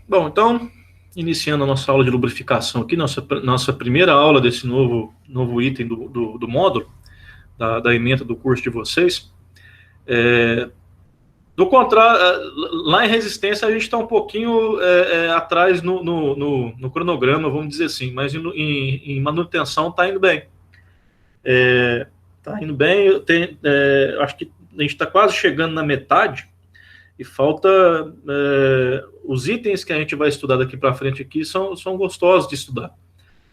Bom, então, iniciando a nossa aula de lubrificação aqui, nossa primeira aula desse novo item do módulo, da ementa do curso de vocês. Do contrário, lá em resistência a gente está um pouquinho atrás no cronograma, vamos dizer assim, mas em manutenção está indo bem. Está indo bem, acho que a gente está quase chegando na metade, e falta os itens que a gente vai estudar daqui para frente aqui são gostosos de estudar.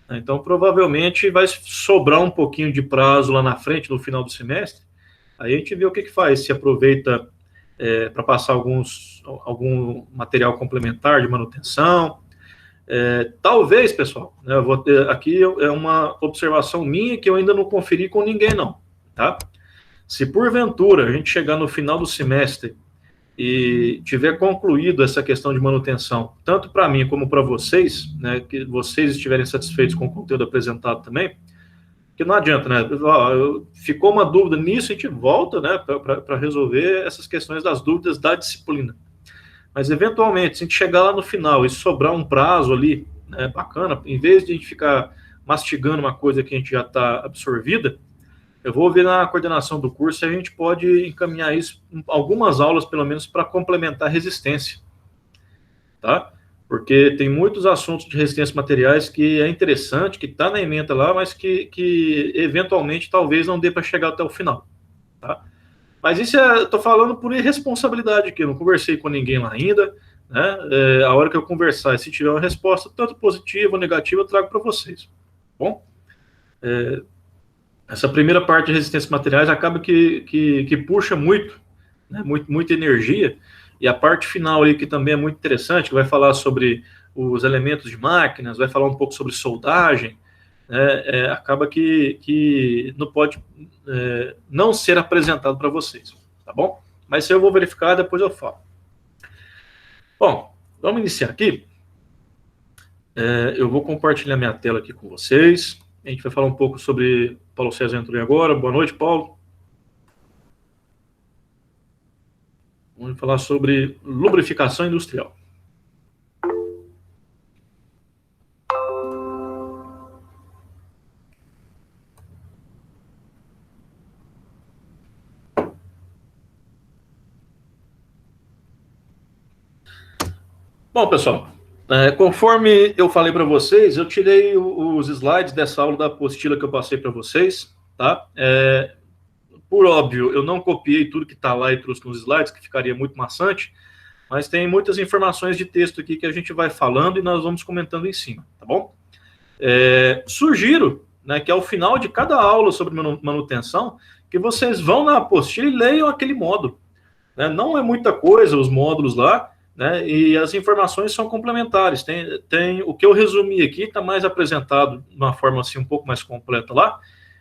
Então, provavelmente vai sobrar um pouquinho de prazo lá na frente, no final do semestre. Aí a gente vê o que faz, se aproveita para passar algum material complementar de manutenção. Talvez, pessoal, né, eu vou ter, aqui é uma observação minha que eu ainda não conferi com ninguém, não. Tá? Se porventura a gente chegar no final do semestre e tiver concluído essa questão de manutenção, tanto para mim como para vocês, né, que vocês estiverem satisfeitos com o conteúdo apresentado também, que não adianta, né? Ficou uma dúvida nisso, a gente volta, né, para resolver essas questões das dúvidas da disciplina. Mas, eventualmente, se a gente chegar lá no final e sobrar um prazo ali, né, bacana, em vez de a gente ficar mastigando uma coisa que a gente já está absorvida, eu vou ver na coordenação do curso se a gente pode encaminhar isso, algumas aulas, pelo menos, para complementar a resistência. Tá? Porque tem muitos assuntos de resistência materiais que é interessante, que está na ementa lá, mas que eventualmente talvez não dê para chegar até o final. Tá? Mas isso estou falando por irresponsabilidade aqui, eu não conversei com ninguém lá ainda. Né? A hora que eu conversar, se tiver uma resposta, tanto positiva ou negativa, eu trago para vocês. Bom? Essa primeira parte de resistência materiais acaba que puxa muito, né, muita energia, e a parte final aí que também é muito interessante, que vai falar sobre os elementos de máquinas, vai falar um pouco sobre soldagem, né, acaba que não pode não ser apresentado para vocês, tá bom? Mas se eu vou verificar, depois eu falo. Bom, vamos iniciar aqui. Eu vou compartilhar minha tela aqui com vocês. A gente vai falar um pouco sobre... Paulo César entrou agora. Boa noite, Paulo. Vamos falar sobre lubrificação industrial. Bom, pessoal, conforme eu falei para vocês, eu tirei os slides dessa aula da apostila que eu passei para vocês, tá? Por óbvio, eu não copiei tudo que está lá e trouxe nos slides, que ficaria muito maçante, mas tem muitas informações de texto aqui que a gente vai falando e nós vamos comentando em cima, tá bom? Sugiro, né, que ao final de cada aula sobre manutenção, que vocês vão na apostila e leiam aquele módulo. Né? Não é muita coisa os módulos lá, né, e as informações são complementares. Tem o que eu resumi aqui, está mais apresentado de uma forma assim, um pouco mais completa lá,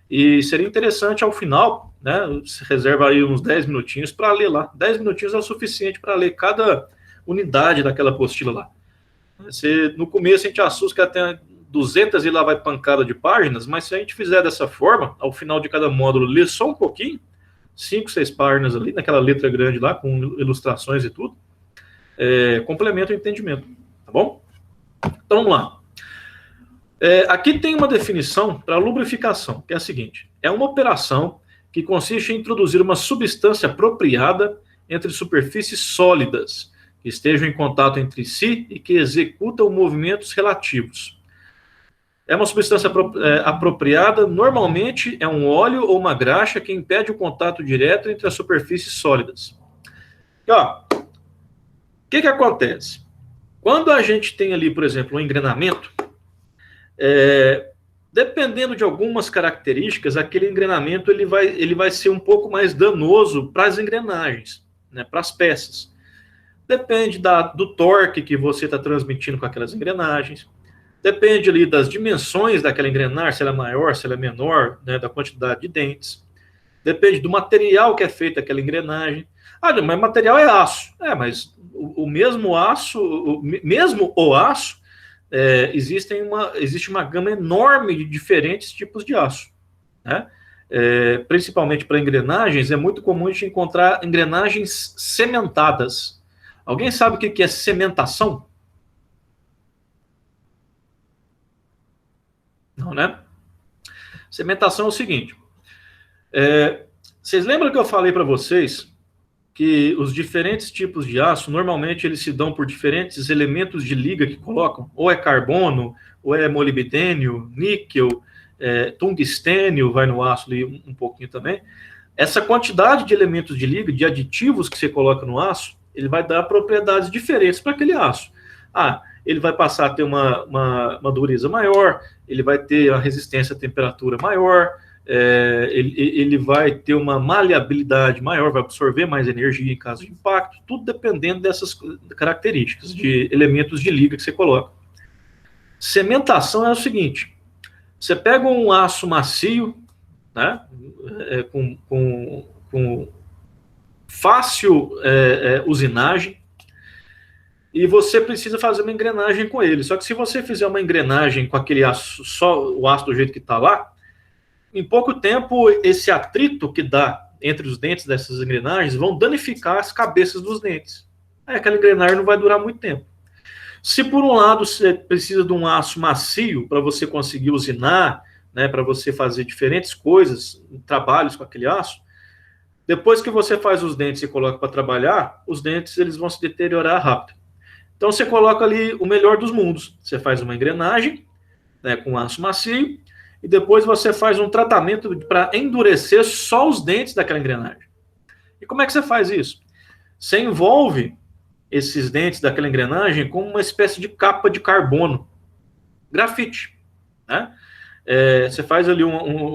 e seria interessante ao final, né, se reserva aí uns 10 minutinhos para ler lá. 10 minutinhos é o suficiente para ler cada unidade daquela apostila lá. No começo a gente assusta que até 200 e lá vai pancada de páginas, mas se a gente fizer dessa forma, ao final de cada módulo, ler só um pouquinho, 5, 6 páginas ali, naquela letra grande lá, com ilustrações e tudo, complementa o entendimento, tá bom? Então vamos lá. Aqui tem uma definição para lubrificação, que é a seguinte: é uma operação que consiste em introduzir uma substância apropriada entre superfícies sólidas, que estejam em contato entre si e que executam movimentos relativos. É uma substância apropriada, normalmente é um óleo ou uma graxa que impede o contato direto entre as superfícies sólidas. E, ó, o que acontece? Quando a gente tem ali, por exemplo, um engrenamento, dependendo de algumas características, aquele engrenamento ele vai ser um pouco mais danoso para as engrenagens, né, para as peças. Depende do torque que você está transmitindo com aquelas engrenagens. Depende ali das dimensões daquela engrenagem, se ela é maior, se ela é menor, né, da quantidade de dentes. Depende do material que é feito aquela engrenagem. Mas o material é aço. Mas o mesmo aço, mesmo o aço, existe uma gama enorme de diferentes tipos de aço. Né? Principalmente para engrenagens, é muito comum a gente encontrar engrenagens cementadas. Alguém sabe o que é cementação? cementação, né? Cementação é o seguinte, vocês lembram que eu falei para vocês que os diferentes tipos de aço, normalmente eles se dão por diferentes elementos de liga que colocam, ou é carbono, ou é molibdênio, níquel, tungstênio, vai no aço ali um pouquinho também. Essa quantidade de elementos de liga, de aditivos que você coloca no aço, ele vai dar propriedades diferentes para aquele aço. Ele vai passar a ter uma dureza maior, ele vai ter a resistência à temperatura maior, ele vai ter uma maleabilidade maior, vai absorver mais energia em caso de impacto, tudo dependendo dessas características de elementos de liga que você coloca. Cementação é o seguinte, você pega um aço macio, né, com fácil usinagem, e você precisa fazer uma engrenagem com ele. Só que se você fizer uma engrenagem com aquele aço, só o aço do jeito que está lá, em pouco tempo, esse atrito que dá entre os dentes dessas engrenagens vão danificar as cabeças dos dentes. Aí aquela engrenagem não vai durar muito tempo. Se por um lado você precisa de um aço macio para você conseguir usinar, né, para você fazer diferentes coisas, trabalhos com aquele aço, depois que você faz os dentes e coloca para trabalhar, os dentes eles vão se deteriorar rápido. Então você coloca ali o melhor dos mundos. Você faz uma engrenagem, né, com aço macio, e depois você faz um tratamento para endurecer só os dentes daquela engrenagem. E como é que você faz isso? Você envolve esses dentes daquela engrenagem com uma espécie de capa de carbono, grafite, né? Você faz ali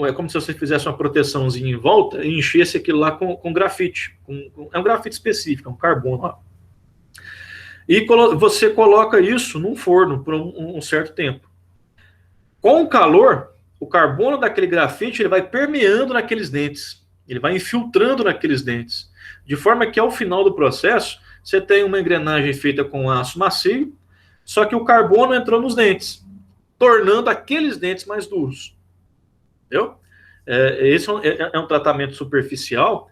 é como se você fizesse uma proteçãozinha em volta e enchesse aquilo lá com grafite. É um grafite específico, é um carbono lá. E você coloca isso num forno por um certo tempo. Com o calor, o carbono daquele grafite ele vai permeando naqueles dentes, ele vai infiltrando naqueles dentes, de forma que ao final do processo você tem uma engrenagem feita com aço macio, só que o carbono entrou nos dentes, tornando aqueles dentes mais duros. Entendeu? Esse é um tratamento superficial,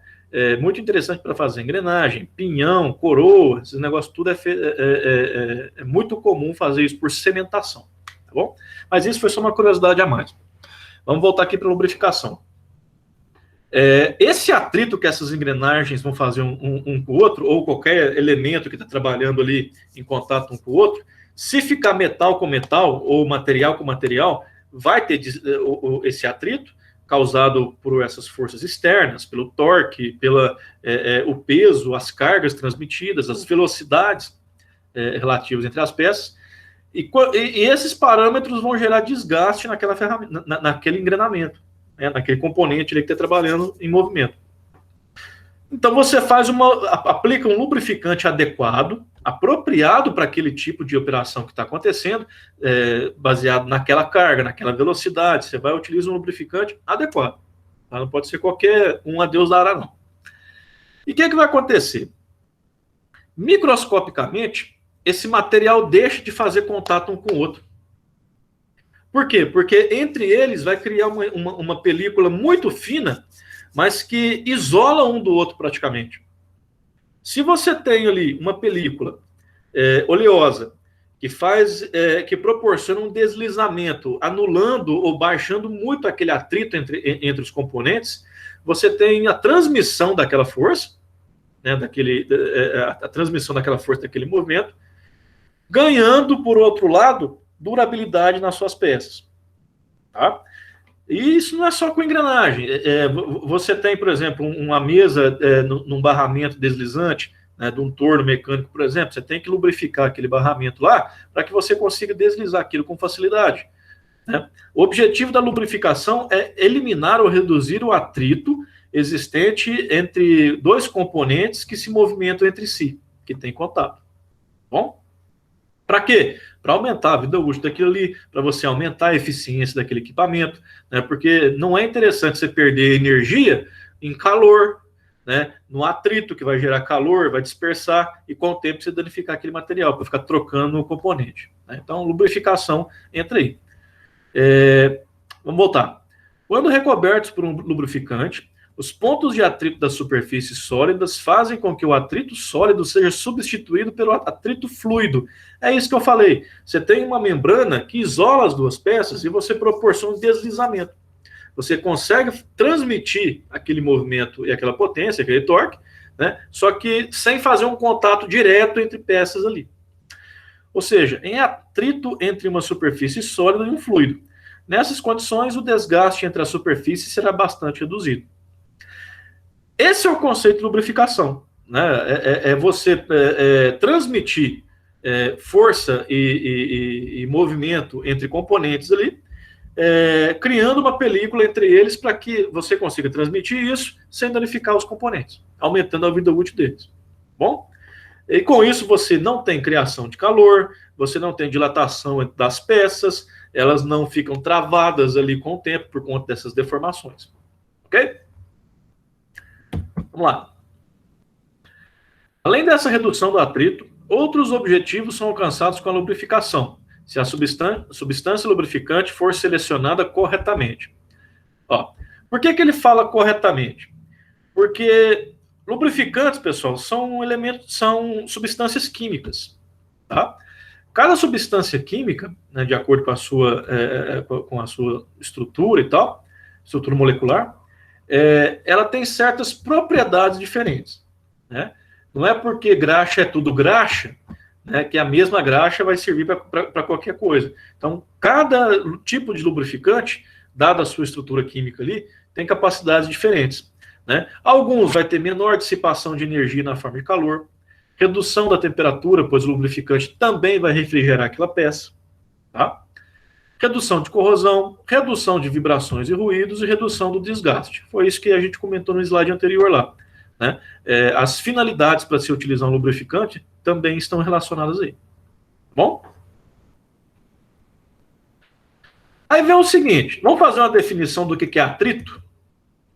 muito interessante para fazer engrenagem, pinhão, coroa, esses negócios tudo é muito comum fazer isso por cementação, tá bom? Mas isso foi só uma curiosidade a mais. Vamos voltar aqui para a lubrificação. Esse atrito que essas engrenagens vão fazer um com o outro, ou qualquer elemento que está trabalhando ali em contato um com o outro, se ficar metal com metal, ou material com material, vai ter esse atrito, causado por essas forças externas, pelo torque, o peso, as cargas transmitidas, as velocidades relativas entre as peças, e esses parâmetros vão gerar desgaste naquela ferramenta, naquele engrenamento, né, naquele componente ali que está trabalhando em movimento. Então você aplica um lubrificante adequado, apropriado para aquele tipo de operação que está acontecendo, baseado naquela carga, naquela velocidade. Você vai utilizar um lubrificante adequado. Tá? Não pode ser qualquer a Deus dará, não. E o que vai acontecer? Microscopicamente, esse material deixa de fazer contato um com o outro. Por quê? Porque entre eles vai criar uma película muito fina, mas que isola um do outro praticamente. Se você tem ali uma película oleosa que proporciona um deslizamento, anulando ou baixando muito aquele atrito entre os componentes, você tem a transmissão daquela força, né, a transmissão daquela força daquele movimento, ganhando, por outro lado, durabilidade nas suas peças. Tá? E isso não é só com engrenagem. Você tem, por exemplo, uma mesa num barramento deslizante, né, de um torno mecânico, por exemplo, você tem que lubrificar aquele barramento lá para que você consiga deslizar aquilo com facilidade. Né? O objetivo da lubrificação é eliminar ou reduzir o atrito existente entre dois componentes que se movimentam entre si, que têm contato. Bom? Para quê? Para aumentar a vida útil daquilo ali, para você aumentar a eficiência daquele equipamento, né? Porque não é interessante você perder energia em calor, né? No atrito que vai gerar calor, vai dispersar e com o tempo você danificar aquele material para ficar trocando o componente. Né? Então, lubrificação entra aí. Vamos voltar. Quando recobertos por um lubrificante, Os pontos de atrito das superfícies sólidas fazem com que o atrito sólido seja substituído pelo atrito fluido. É isso que eu falei. Você tem uma membrana que isola as duas peças e você proporciona um deslizamento. Você consegue transmitir aquele movimento e aquela potência, aquele torque, né? Só que sem fazer um contato direto entre peças ali. Ou seja, em atrito entre uma superfície sólida e um fluido. Nessas condições, o desgaste entre a superfície será bastante reduzido. Esse é o conceito de lubrificação, né? Você transmitir força e movimento entre componentes ali, criando uma película entre eles para que você consiga transmitir isso sem danificar os componentes, aumentando a vida útil deles. Bom? E com isso você não tem criação de calor, você não tem dilatação das peças, elas não ficam travadas ali com o tempo por conta dessas deformações. Ok? Vamos lá. Além dessa redução do atrito, outros objetivos são alcançados com a lubrificação, se a substância lubrificante for selecionada corretamente. Ó, por que ele fala corretamente? Porque lubrificantes, pessoal, são elementos, são substâncias químicas, tá? Cada substância química, né, de acordo com a sua estrutura e tal, estrutura molecular, ela tem certas propriedades diferentes, né? Não é porque graxa é tudo graxa, né, que a mesma graxa vai servir para qualquer coisa. Então, cada tipo de lubrificante, dada a sua estrutura química ali, tem capacidades diferentes, né? Alguns vai ter menor dissipação de energia na forma de calor, redução da temperatura, pois o lubrificante também vai refrigerar aquela peça, tá? Redução de corrosão, redução de vibrações e ruídos e redução do desgaste. Foi isso que a gente comentou no slide anterior lá, né? As finalidades para se utilizar um lubrificante também estão relacionadas aí. Bom? Aí vem o seguinte, vamos fazer uma definição do que é atrito,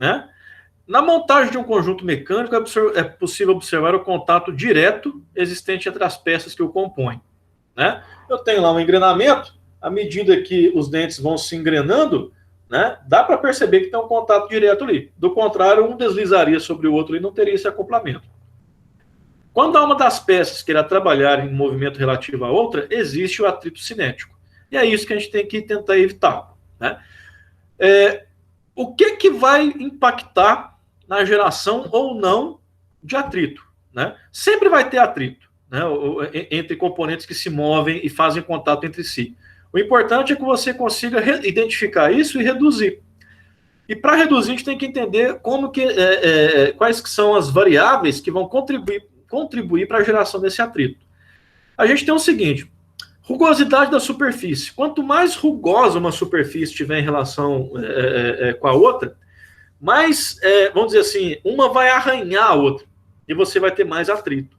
né? Na montagem de um conjunto mecânico é possível observar o contato direto existente entre as peças que o compõem, né? Eu tenho lá um engrenamento, à medida que os dentes vão se engrenando, né, dá para perceber que tem um contato direto ali. Do contrário, um deslizaria sobre o outro e não teria esse acoplamento. Quando uma das peças queira trabalhar em movimento relativo à outra, existe o atrito cinético. E é isso que a gente tem que tentar evitar, né? O que vai impactar na geração ou não de atrito, né? Sempre vai ter atrito, né, entre componentes que se movem e fazem contato entre si. O importante é que você consiga identificar isso e reduzir. E para reduzir, a gente tem que entender quais que são as variáveis que vão contribuir para a geração desse atrito. A gente tem o seguinte: rugosidade da superfície. Quanto mais rugosa uma superfície tiver em relação com a outra, mais, vamos dizer assim, uma vai arranhar a outra e você vai ter mais atrito,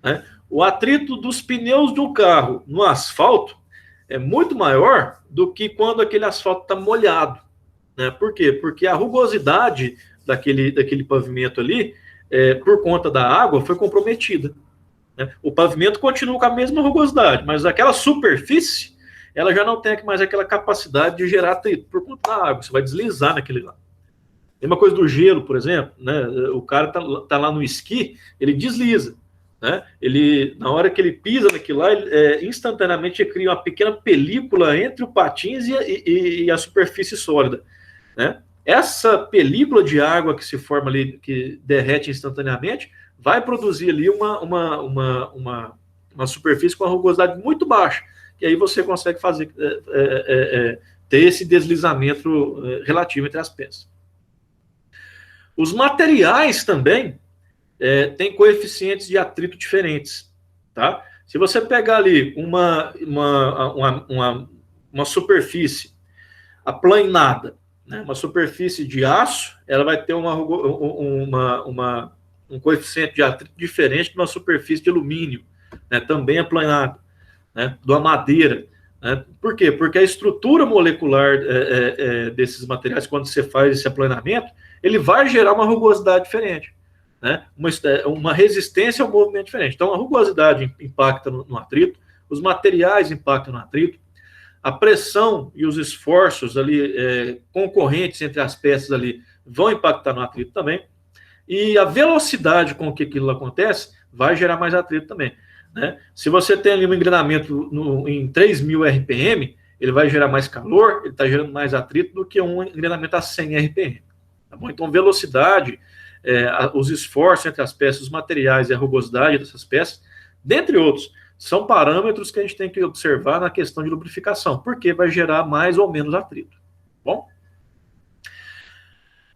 né? O atrito dos pneus de um carro no asfalto é muito maior do que quando aquele asfalto está molhado, né? Por quê? Porque a rugosidade daquele pavimento ali, por conta da água, foi comprometida, né? O pavimento continua com a mesma rugosidade, mas aquela superfície, ela já não tem mais aquela capacidade de gerar atrito por conta da água. Você vai deslizar naquele lá. Tem uma coisa do gelo, por exemplo, né? O cara tá lá no esqui, ele desliza, né? Na hora que ele pisa naquilo lá, instantaneamente ele cria uma pequena película entre o patins e a superfície sólida, né? Essa película de água que se forma ali, que derrete instantaneamente, vai produzir ali uma superfície com uma rugosidade muito baixa, e aí você consegue ter esse deslizamento relativo entre as peças. Os materiais também têm coeficientes de atrito diferentes, tá? Se você pegar ali uma superfície aplanada, né, uma superfície de aço, ela vai ter um coeficiente de atrito diferente de uma superfície de alumínio, né, também aplanada, né, de uma madeira, né? Por quê? Porque a estrutura molecular desses materiais, quando você faz esse aplanamento, ele vai gerar uma rugosidade diferente, né? Uma resistência ao movimento diferente. Então, a rugosidade impacta no atrito, os materiais impactam no atrito, a pressão e os esforços ali concorrentes entre as peças ali vão impactar no atrito também. E a velocidade com que aquilo acontece vai gerar mais atrito também, né? Se você tem ali um engrenamento em 3.000 RPM, ele vai gerar mais calor, ele está gerando mais atrito do que um engrenamento a 100 RPM. Tá bom? Então, velocidade, os esforços entre as peças, os materiais e a rugosidade dessas peças, dentre outros, são parâmetros que a gente tem que observar na questão de lubrificação, porque vai gerar mais ou menos atrito. Bom?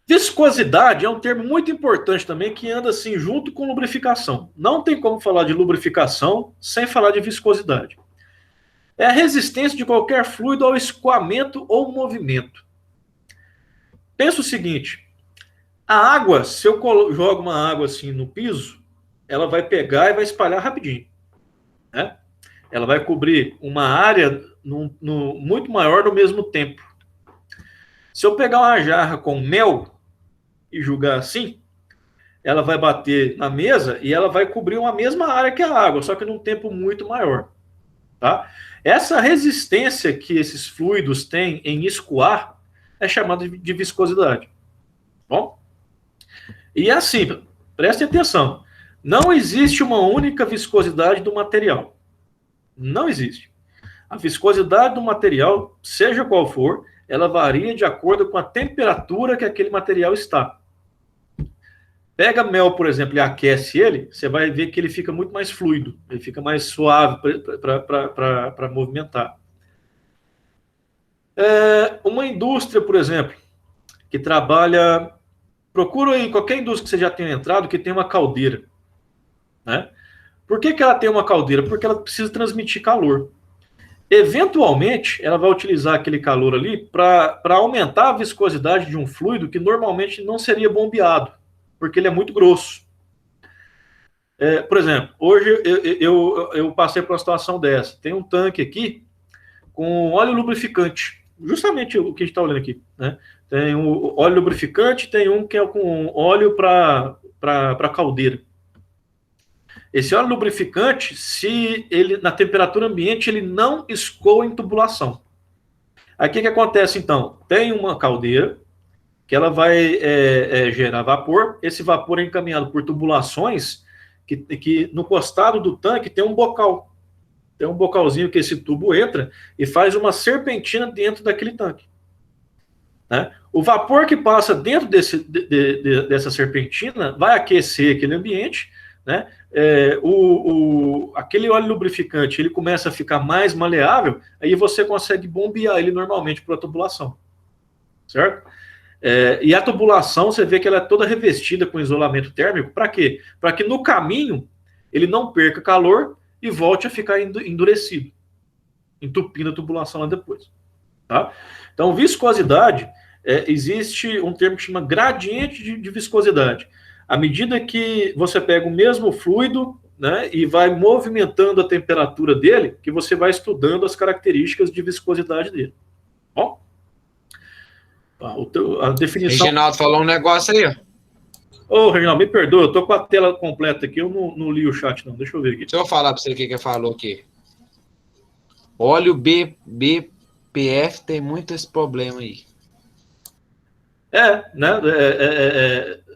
Viscosidade é um termo muito importante também que anda assim junto com lubrificação. Não tem como falar de lubrificação sem falar de viscosidade. É a resistência de qualquer fluido ao escoamento ou movimento. Pensa o seguinte, a água, se eu jogo uma água assim no piso, ela vai pegar e vai espalhar rapidinho, né? Ela vai cobrir uma área muito maior no mesmo tempo. Se eu pegar uma jarra com mel e jogar assim, ela vai bater na mesa e ela vai cobrir uma mesma área que a água, só que num tempo muito maior, tá? Essa resistência que esses fluidos têm em escoar é chamada de viscosidade. Bom? E assim, preste atenção, não existe uma única viscosidade do material. Não existe. A viscosidade do material, seja qual for, ela varia de acordo com a temperatura que aquele material está. Pega mel, por exemplo, e aquece ele, você vai ver que ele fica muito mais fluido, ele fica mais suave para movimentar. Uma indústria, por exemplo, que trabalha... Procura aí qualquer indústria que você já tenha entrado que tem uma caldeira, né? Por que ela tem uma caldeira? Porque ela precisa transmitir calor. Eventualmente, ela vai utilizar aquele calor ali para aumentar a viscosidade de um fluido que normalmente não seria bombeado, porque ele é muito grosso. Por exemplo, hoje eu passei por uma situação dessa. Tem um tanque aqui com óleo lubrificante, justamente o que a gente está olhando aqui, né? Tem o óleo lubrificante, tem um que é com óleo para caldeira. Esse óleo lubrificante, se ele na temperatura ambiente, ele não escoa em tubulação. Aí o que acontece então? Tem uma caldeira que ela vai gerar vapor. Esse vapor é encaminhado por tubulações que no costado do tanque tem um bocal. Tem um bocalzinho que esse tubo entra e faz uma serpentina dentro daquele tanque, né? O vapor que passa dentro dessa serpentina vai aquecer aquele ambiente, né? Aquele óleo lubrificante ele começa a ficar mais maleável, aí você consegue bombear ele normalmente para a tubulação, certo? E a tubulação, você vê que ela é toda revestida com isolamento térmico, para quê? Para que no caminho ele não perca calor e volte a ficar endurecido, entupindo a tubulação lá depois, tá? Então, viscosidade, existe um termo que chama gradiente de viscosidade. À medida que você pega o mesmo fluido, né, e vai movimentando a temperatura dele, que você vai estudando as características de viscosidade dele. Bom? A definição... Reginaldo falou um negócio aí. Ô, Reginaldo, me perdoa, eu tô com a tela completa aqui, eu não li o chat não, deixa eu ver aqui. Deixa eu falar para você o que falou aqui. Óleo BPF tem muito esse problema aí. Né?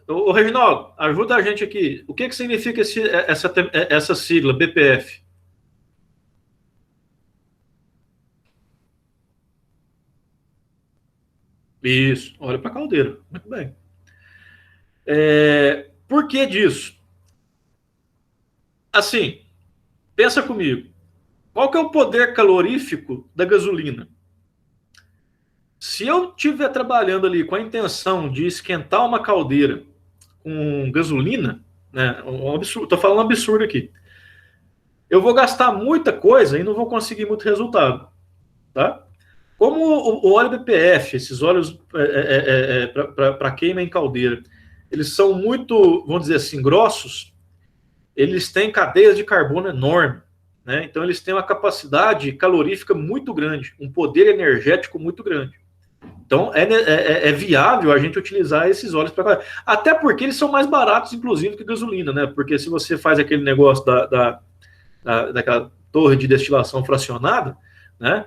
Ô, Reginaldo, ajuda a gente aqui. O que significa essa sigla, BPF? Isso, olha para a caldeira. Muito bem. Por que disso? Assim, pensa comigo. Qual que é o poder calorífico da gasolina? Se eu estiver trabalhando ali com a intenção de esquentar uma caldeira com gasolina, né, estou falando um absurdo aqui, eu vou gastar muita coisa e não vou conseguir muito resultado, tá? Como o óleo BPF, esses óleos para queima em caldeira, eles são muito, vamos dizer assim, grossos, eles têm cadeias de carbono enorme, né? Então eles têm uma capacidade calorífica muito grande, um poder energético muito grande. Então é viável a gente utilizar esses óleos para... Até porque eles são mais baratos, inclusive, que gasolina, né? Porque se você faz aquele negócio daquela torre de destilação fracionada, né?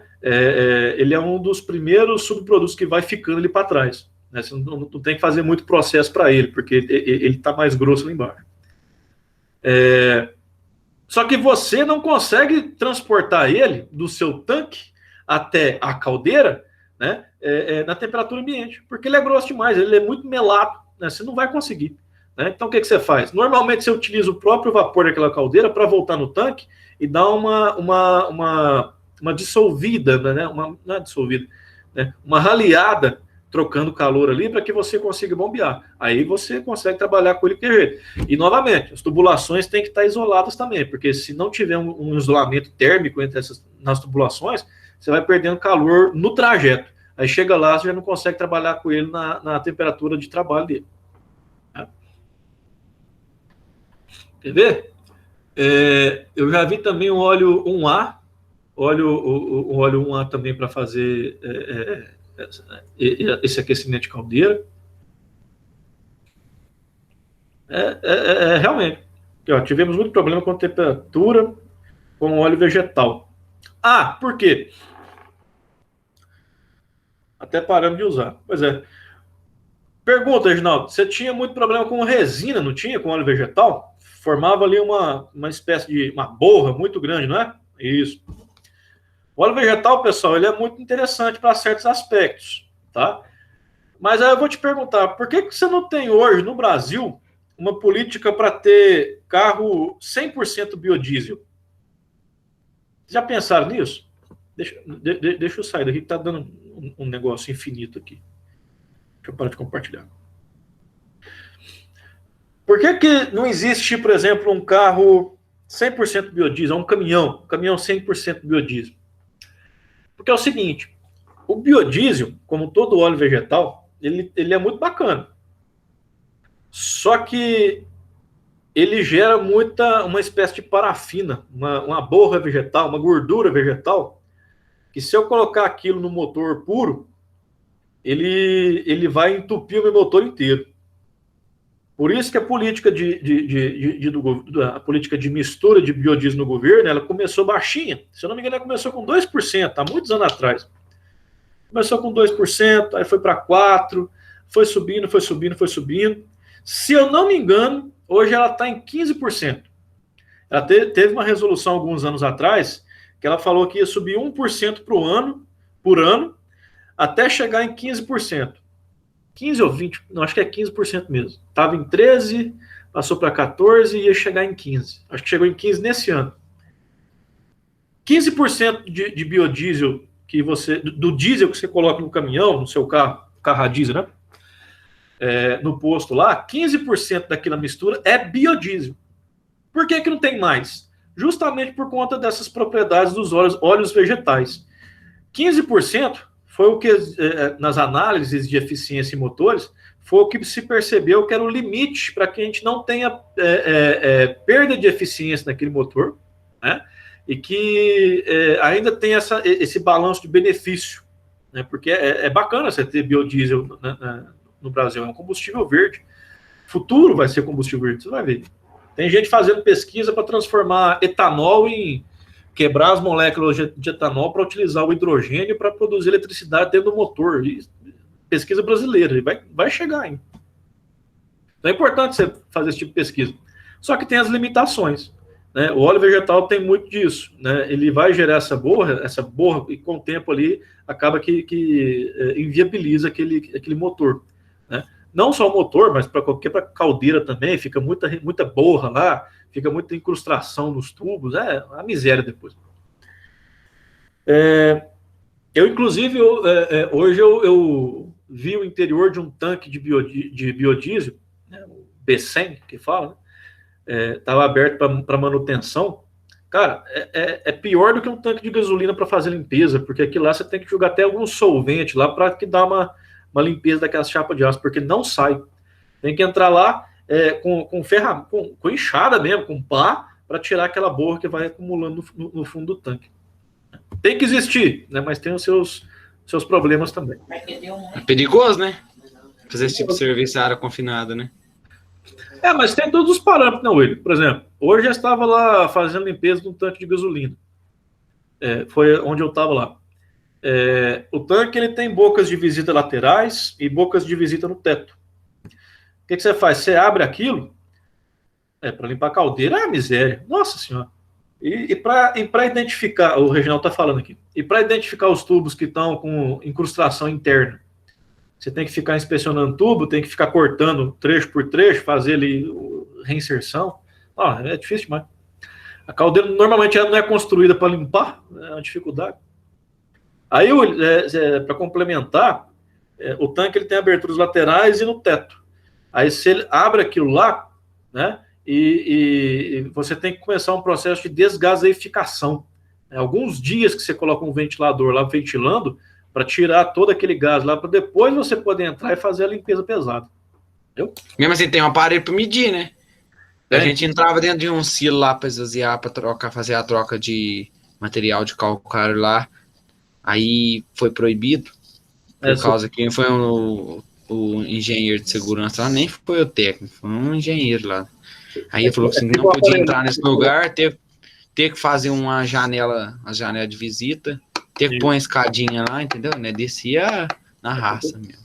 Ele é um dos primeiros subprodutos que vai ficando ali para trás, né? Você não tem que fazer muito processo para ele, porque ele está mais grosso lá embaixo. Só que você não consegue transportar ele do seu tanque até a caldeira, né, na temperatura ambiente, porque ele é grosso demais, ele é muito melado, né, você não vai conseguir. Né? Então, o que você faz? Normalmente, você utiliza o próprio vapor daquela caldeira para voltar no tanque e dar uma dissolvida, né? Não é dissolvida, né? Uma raleada, trocando calor ali, para que você consiga bombear. Aí você consegue trabalhar com ele que jeito. E, novamente, as tubulações têm que estar isoladas também, porque se não tiver um isolamento térmico nas tubulações, você vai perdendo calor no trajeto. Aí chega lá, você já não consegue trabalhar com ele na temperatura de trabalho dele. Quer ver? Eu já vi também o óleo 1A, o óleo 1A também para fazer esse aquecimento de caldeira. Realmente. Ó, tivemos muito problema com temperatura com óleo vegetal. Por quê? Até paramos de usar. Pois é. Pergunta, Reginaldo, você tinha muito problema com resina, não tinha? Com óleo vegetal? Formava ali uma espécie de uma borra muito grande, não é? Isso. O óleo vegetal, pessoal, ele é muito interessante para certos aspectos, tá? Mas aí eu vou te perguntar, por que você não tem hoje no Brasil uma política para ter carro 100% biodiesel? Já pensaram nisso? Deixa eu sair daqui que tá dando um negócio infinito aqui. Deixa eu parar de compartilhar. Por que não existe, por exemplo, um carro 100% biodiesel, um caminhão 100% biodiesel? Porque é o seguinte, o biodiesel, como todo óleo vegetal, ele é muito bacana. Só que ele gera uma espécie de parafina, uma borra vegetal, uma gordura vegetal, que se eu colocar aquilo no motor puro, ele vai entupir o meu motor inteiro. Por isso que a política a política de mistura de biodiesel no governo, ela começou baixinha. Se eu não me engano, ela começou com 2%, há muitos anos atrás. Começou com 2%, aí foi para 4%, foi subindo. Se eu não me engano, hoje ela está em 15%. Ela teve uma resolução alguns anos atrás, que ela falou que ia subir 1% por ano, até chegar em 15%. 15 ou 20, não, acho que é 15% mesmo. Estava em 13, passou para 14 e ia chegar em 15. Acho que chegou em 15 nesse ano. 15% de biodiesel do diesel que você coloca no caminhão, no seu carro a diesel, né? No posto lá, 15% daquela mistura é biodiesel. Por que não tem mais? Justamente por conta dessas propriedades dos óleos vegetais. 15% foi o que, nas análises de eficiência em motores, foi o que se percebeu que era o limite para que a gente não tenha perda de eficiência naquele motor, né? E que ainda tem esse balanço de benefício, né? Porque é bacana você ter biodiesel no Brasil, é um combustível verde. Futuro vai ser combustível verde, você vai ver. Tem gente fazendo pesquisa para transformar etanol quebrar as moléculas de etanol para utilizar o hidrogênio para produzir eletricidade dentro do motor. Pesquisa brasileira, vai chegar ainda. Então é importante você fazer esse tipo de pesquisa. Só que tem as limitações. Né? O óleo vegetal tem muito disso. Né? Ele vai gerar essa borra, e com o tempo ali acaba que inviabiliza aquele motor. Né? Não só o motor, mas para qualquer caldeira também, fica muita borra lá, fica muita incrustação nos tubos, é uma miséria depois. Inclusive, hoje eu vi o interior de um tanque de biodiesel, né, o B100, que fala, estava aberto para manutenção. Cara, é pior do que um tanque de gasolina para fazer limpeza, porque aqui lá você tem que jogar até algum solvente lá para que dá uma limpeza daquela chapa de aço, porque não sai. Tem que entrar lá com enxada mesmo, com pá, para tirar aquela borra que vai acumulando no fundo do tanque. Tem que existir, né? Mas tem os seus problemas também. É perigoso, né? Fazer esse tipo de serviço em área confinada, né? Mas tem todos os parâmetros, né, William? Por exemplo, hoje eu estava lá fazendo limpeza de um tanque de gasolina. Foi onde eu estava lá. O tanque ele tem bocas de visita laterais e bocas de visita no teto. O que você faz? Você abre aquilo para limpar a caldeira, miséria. Nossa senhora. E para identificar, o Reginaldo está falando aqui, e para identificar os tubos que estão com incrustação interna, você tem que ficar inspecionando tubo, tem que ficar cortando trecho por trecho, fazer ali reinserção. É difícil demais. A caldeira normalmente ela não é construída para limpar, é uma dificuldade. Aí, para complementar, o tanque ele tem aberturas laterais e no teto. Aí, se ele abre aquilo lá, né, e você tem que começar um processo de desgaseificação. Alguns dias que você coloca um ventilador lá ventilando para tirar todo aquele gás lá, para depois você poder entrar e fazer a limpeza pesada. Entendeu? Mesmo assim, tem um aparelho para medir, né? A gente entrava dentro de um silo lá para esvaziar, para fazer a troca de material de calcário lá. Aí foi proibido, por causa que foi o engenheiro de segurança lá, nem foi o técnico, foi um engenheiro lá. Aí ele falou assim, não podia entrar nesse lugar, ter que fazer uma janela de visita, ter que pôr uma escadinha lá, entendeu? Né? Descia na raça mesmo.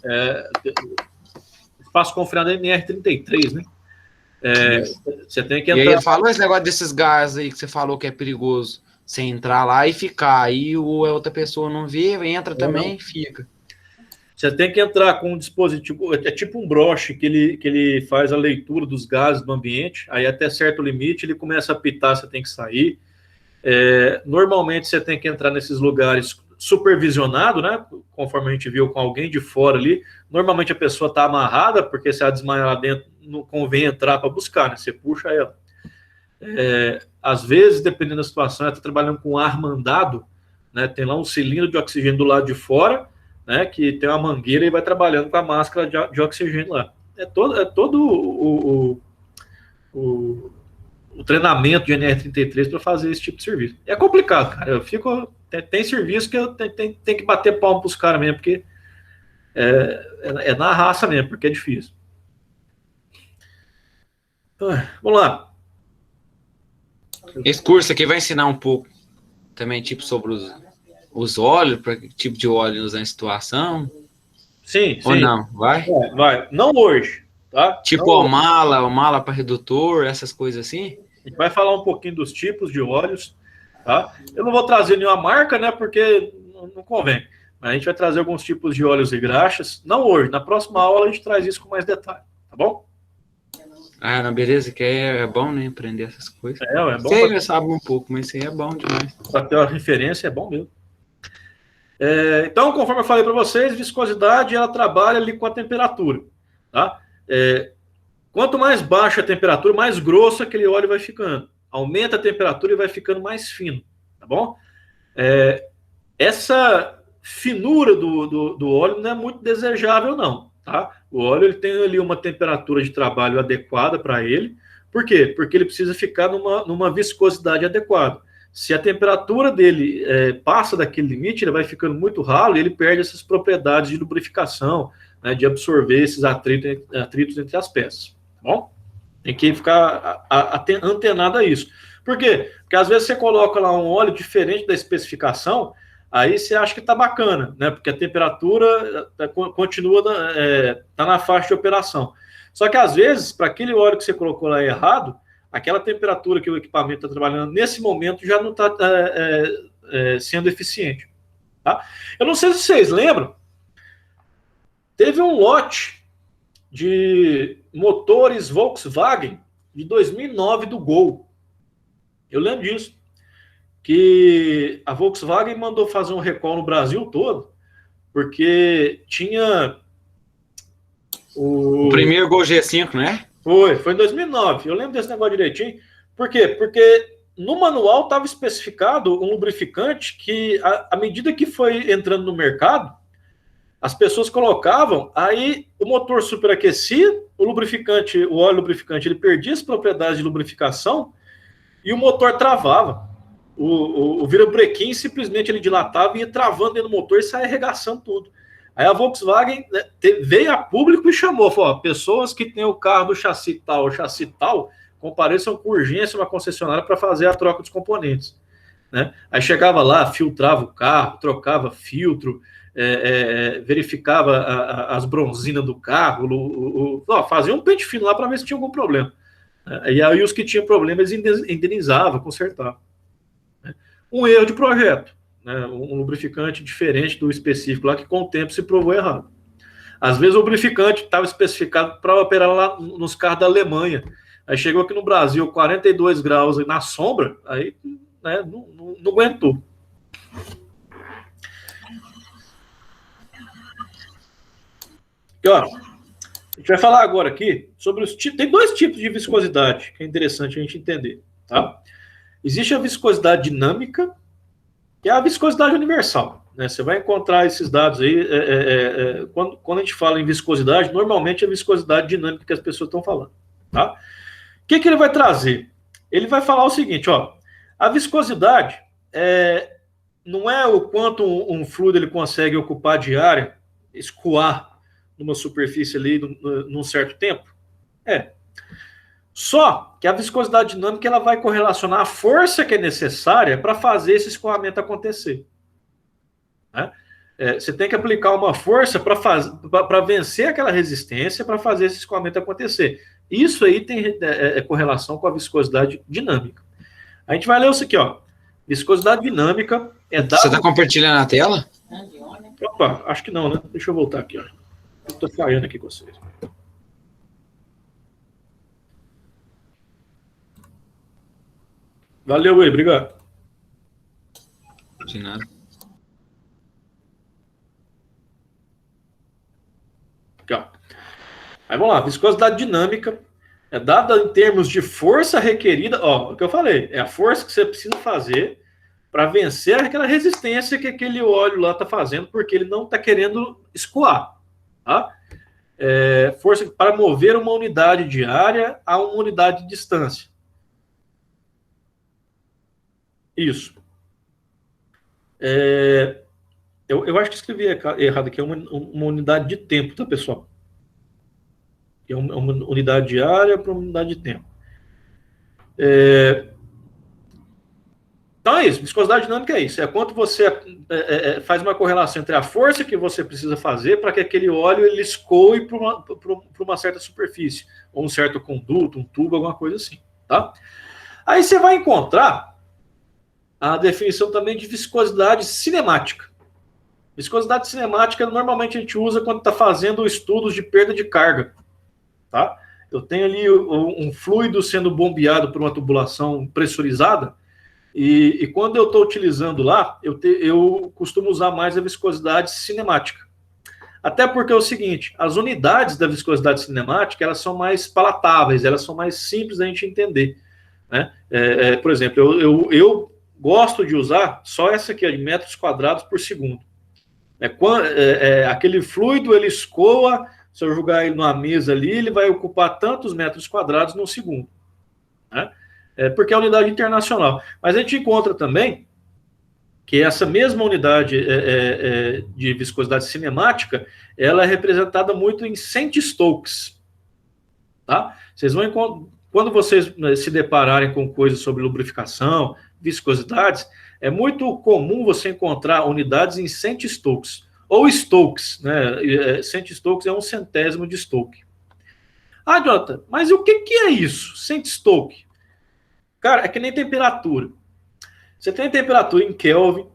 Espaço confinado NR33, né? Você tem que entrar... E aí ele falou esse negócio desses gás aí que você falou que é perigoso. Você entrar lá e ficar, aí a outra pessoa não vê, entra também e fica. Você tem que entrar com um dispositivo, é tipo um broche que ele faz a leitura dos gases do ambiente, aí até certo limite ele começa a apitar, você tem que sair. Normalmente você tem que entrar nesses lugares supervisionado, né? Conforme a gente viu com alguém de fora ali. Normalmente a pessoa está amarrada, porque se ela desmaiar lá dentro, não convém entrar para buscar, né? Você puxa ela. Às vezes, dependendo da situação, ela está trabalhando com ar mandado, né? Tem lá um cilindro de oxigênio do lado de fora, né? Que tem uma mangueira e vai trabalhando com a máscara de oxigênio lá. É todo o treinamento de NR33 para fazer esse tipo de serviço. É complicado, cara. Tem serviço que eu tenho que bater palmo para os caras mesmo, porque é na raça mesmo, porque é difícil. Vamos lá. Esse curso aqui vai ensinar um pouco também, tipo, sobre os óleos, para que tipo de óleo usar em situação. Sim, ou não? Vai? Vai. Não hoje, tá? Tipo o mala para redutor, essas coisas assim? A gente vai falar um pouquinho dos tipos de óleos, tá? Eu não vou trazer nenhuma marca, né? Porque não convém. Mas a gente vai trazer alguns tipos de óleos e graxas. Não hoje. Na próxima aula a gente traz isso com mais detalhe, tá bom? Não, beleza, que é bom, né? Aprender essas coisas. É bom. Você sabe um pouco, mas isso aí é bom demais. Para ter uma referência é bom mesmo. Então, conforme eu falei para vocês, viscosidade ela trabalha ali com a temperatura, tá? Quanto mais baixa a temperatura, mais grosso aquele óleo vai ficando. Aumenta a temperatura e vai ficando mais fino, tá bom? Essa finura do óleo não é muito desejável, não, tá? O óleo ele tem ali uma temperatura de trabalho adequada para ele. Por quê? Porque ele precisa ficar numa viscosidade adequada. Se a temperatura dele passa daquele limite, ele vai ficando muito ralo e ele perde essas propriedades de lubrificação, né, de absorver esses atritos entre as peças. Tá bom? Tem que ficar antenado a isso. Por quê? Porque às vezes você coloca lá um óleo diferente da especificação, aí você acha que está bacana, né? Porque a temperatura continua tá na faixa de operação. Só que às vezes, para aquele óleo que você colocou lá errado, aquela temperatura que o equipamento está trabalhando nesse momento já não está sendo eficiente. Tá? Eu não sei se vocês lembram, teve um lote de motores Volkswagen de 2009 do Gol. Eu lembro disso. Que a Volkswagen mandou fazer um recall no Brasil todo, porque tinha o primeiro Gol G5, né? Foi em 2009. Eu lembro desse negócio direitinho. Por quê? Porque no manual estava especificado um lubrificante que, à medida que foi entrando no mercado, as pessoas colocavam, aí o motor superaquecia, o óleo lubrificante, ele perdia as propriedades de lubrificação e o motor travava. O virabrequim simplesmente ele dilatava e ia travando dentro do motor e saia arregaçando tudo. Aí a Volkswagen veio a público e chamou, falou, pessoas que têm o carro do chassi tal, compareçam com urgência uma concessionária para fazer a troca dos componentes. né? Aí chegava lá, filtrava o carro, trocava filtro, verificava as bronzinas do carro, fazia um pente fino lá para ver se tinha algum problema. E aí os que tinham problema, eles indenizavam, consertavam. Um erro de projeto, né? Um lubrificante diferente do específico lá, que com o tempo se provou errado. Às vezes o lubrificante estava especificado para operar lá nos carros da Alemanha. Aí chegou aqui no Brasil, 42 graus na sombra, aí, né, não aguentou. E, ó, a gente vai falar agora aqui sobre os tipos. Tem dois tipos de viscosidade que é interessante a gente entender, tá? Existe a viscosidade dinâmica e a viscosidade universal, né? Você vai encontrar esses dados aí. Quando a gente fala em viscosidade, normalmente é a viscosidade dinâmica que as pessoas estão falando, tá? O que ele vai trazer? Ele vai falar o seguinte, ó, a viscosidade não é o quanto um fluido ele consegue ocupar de área, escoar numa superfície ali num certo tempo. Só que a viscosidade dinâmica ela vai correlacionar a força que é necessária para fazer esse escoamento acontecer. Né? Você tem que aplicar uma força para vencer aquela resistência para fazer esse escoamento acontecer. Isso aí tem correlação com a viscosidade dinâmica. A gente vai ler isso aqui, ó. Viscosidade dinâmica é dado... Você está compartilhando a tela? Opa, acho que não, né? Deixa eu voltar aqui, ó. Estou falhando aqui com vocês. Valeu, Will, obrigado. De nada. Aqui, ó. Aí vamos lá, viscosidade dinâmica é dada em termos de força requerida, ó, o que eu falei, é a força que você precisa fazer para vencer aquela resistência que aquele óleo lá está fazendo, porque ele não está querendo escoar, tá? Força para mover uma unidade de área a uma unidade de distância. Isso. Eu acho que escrevi errado aqui, é uma unidade de tempo, tá, pessoal? É uma unidade de área para uma unidade de tempo. Então é isso, viscosidade dinâmica é isso. É quanto você faz uma correlação entre a força que você precisa fazer para que aquele óleo ele escoe para uma certa superfície, ou um certo conduto, um tubo, alguma coisa assim, tá? Aí você vai encontrar a definição também de viscosidade cinemática. Viscosidade cinemática normalmente a gente usa quando está fazendo estudos de perda de carga, tá? Eu tenho ali um fluido sendo bombeado por uma tubulação pressurizada e quando eu estou utilizando lá, eu costumo usar mais a viscosidade cinemática. Até porque é o seguinte, as unidades da viscosidade cinemática, elas são mais palatáveis, elas são mais simples da gente entender, né? Por exemplo, eu gosto de usar só essa aqui, de metros quadrados por segundo. Aquele fluido, ele escoa, se eu jogar ele numa mesa ali, ele vai ocupar tantos metros quadrados no segundo, né? Porque é a unidade internacional. Mas a gente encontra também que essa mesma unidade de viscosidade cinemática, ela é representada muito em centistokes, tá? Vocês vão, quando vocês se depararem com coisas sobre lubrificação, viscosidades, é muito comum você encontrar unidades em centistokes, ou stokes, né? Centistokes é 1/100º de stoke. Ah, Jonathan, mas o que é isso, centistoke? Cara, é que nem temperatura. Você tem temperatura em Kelvin,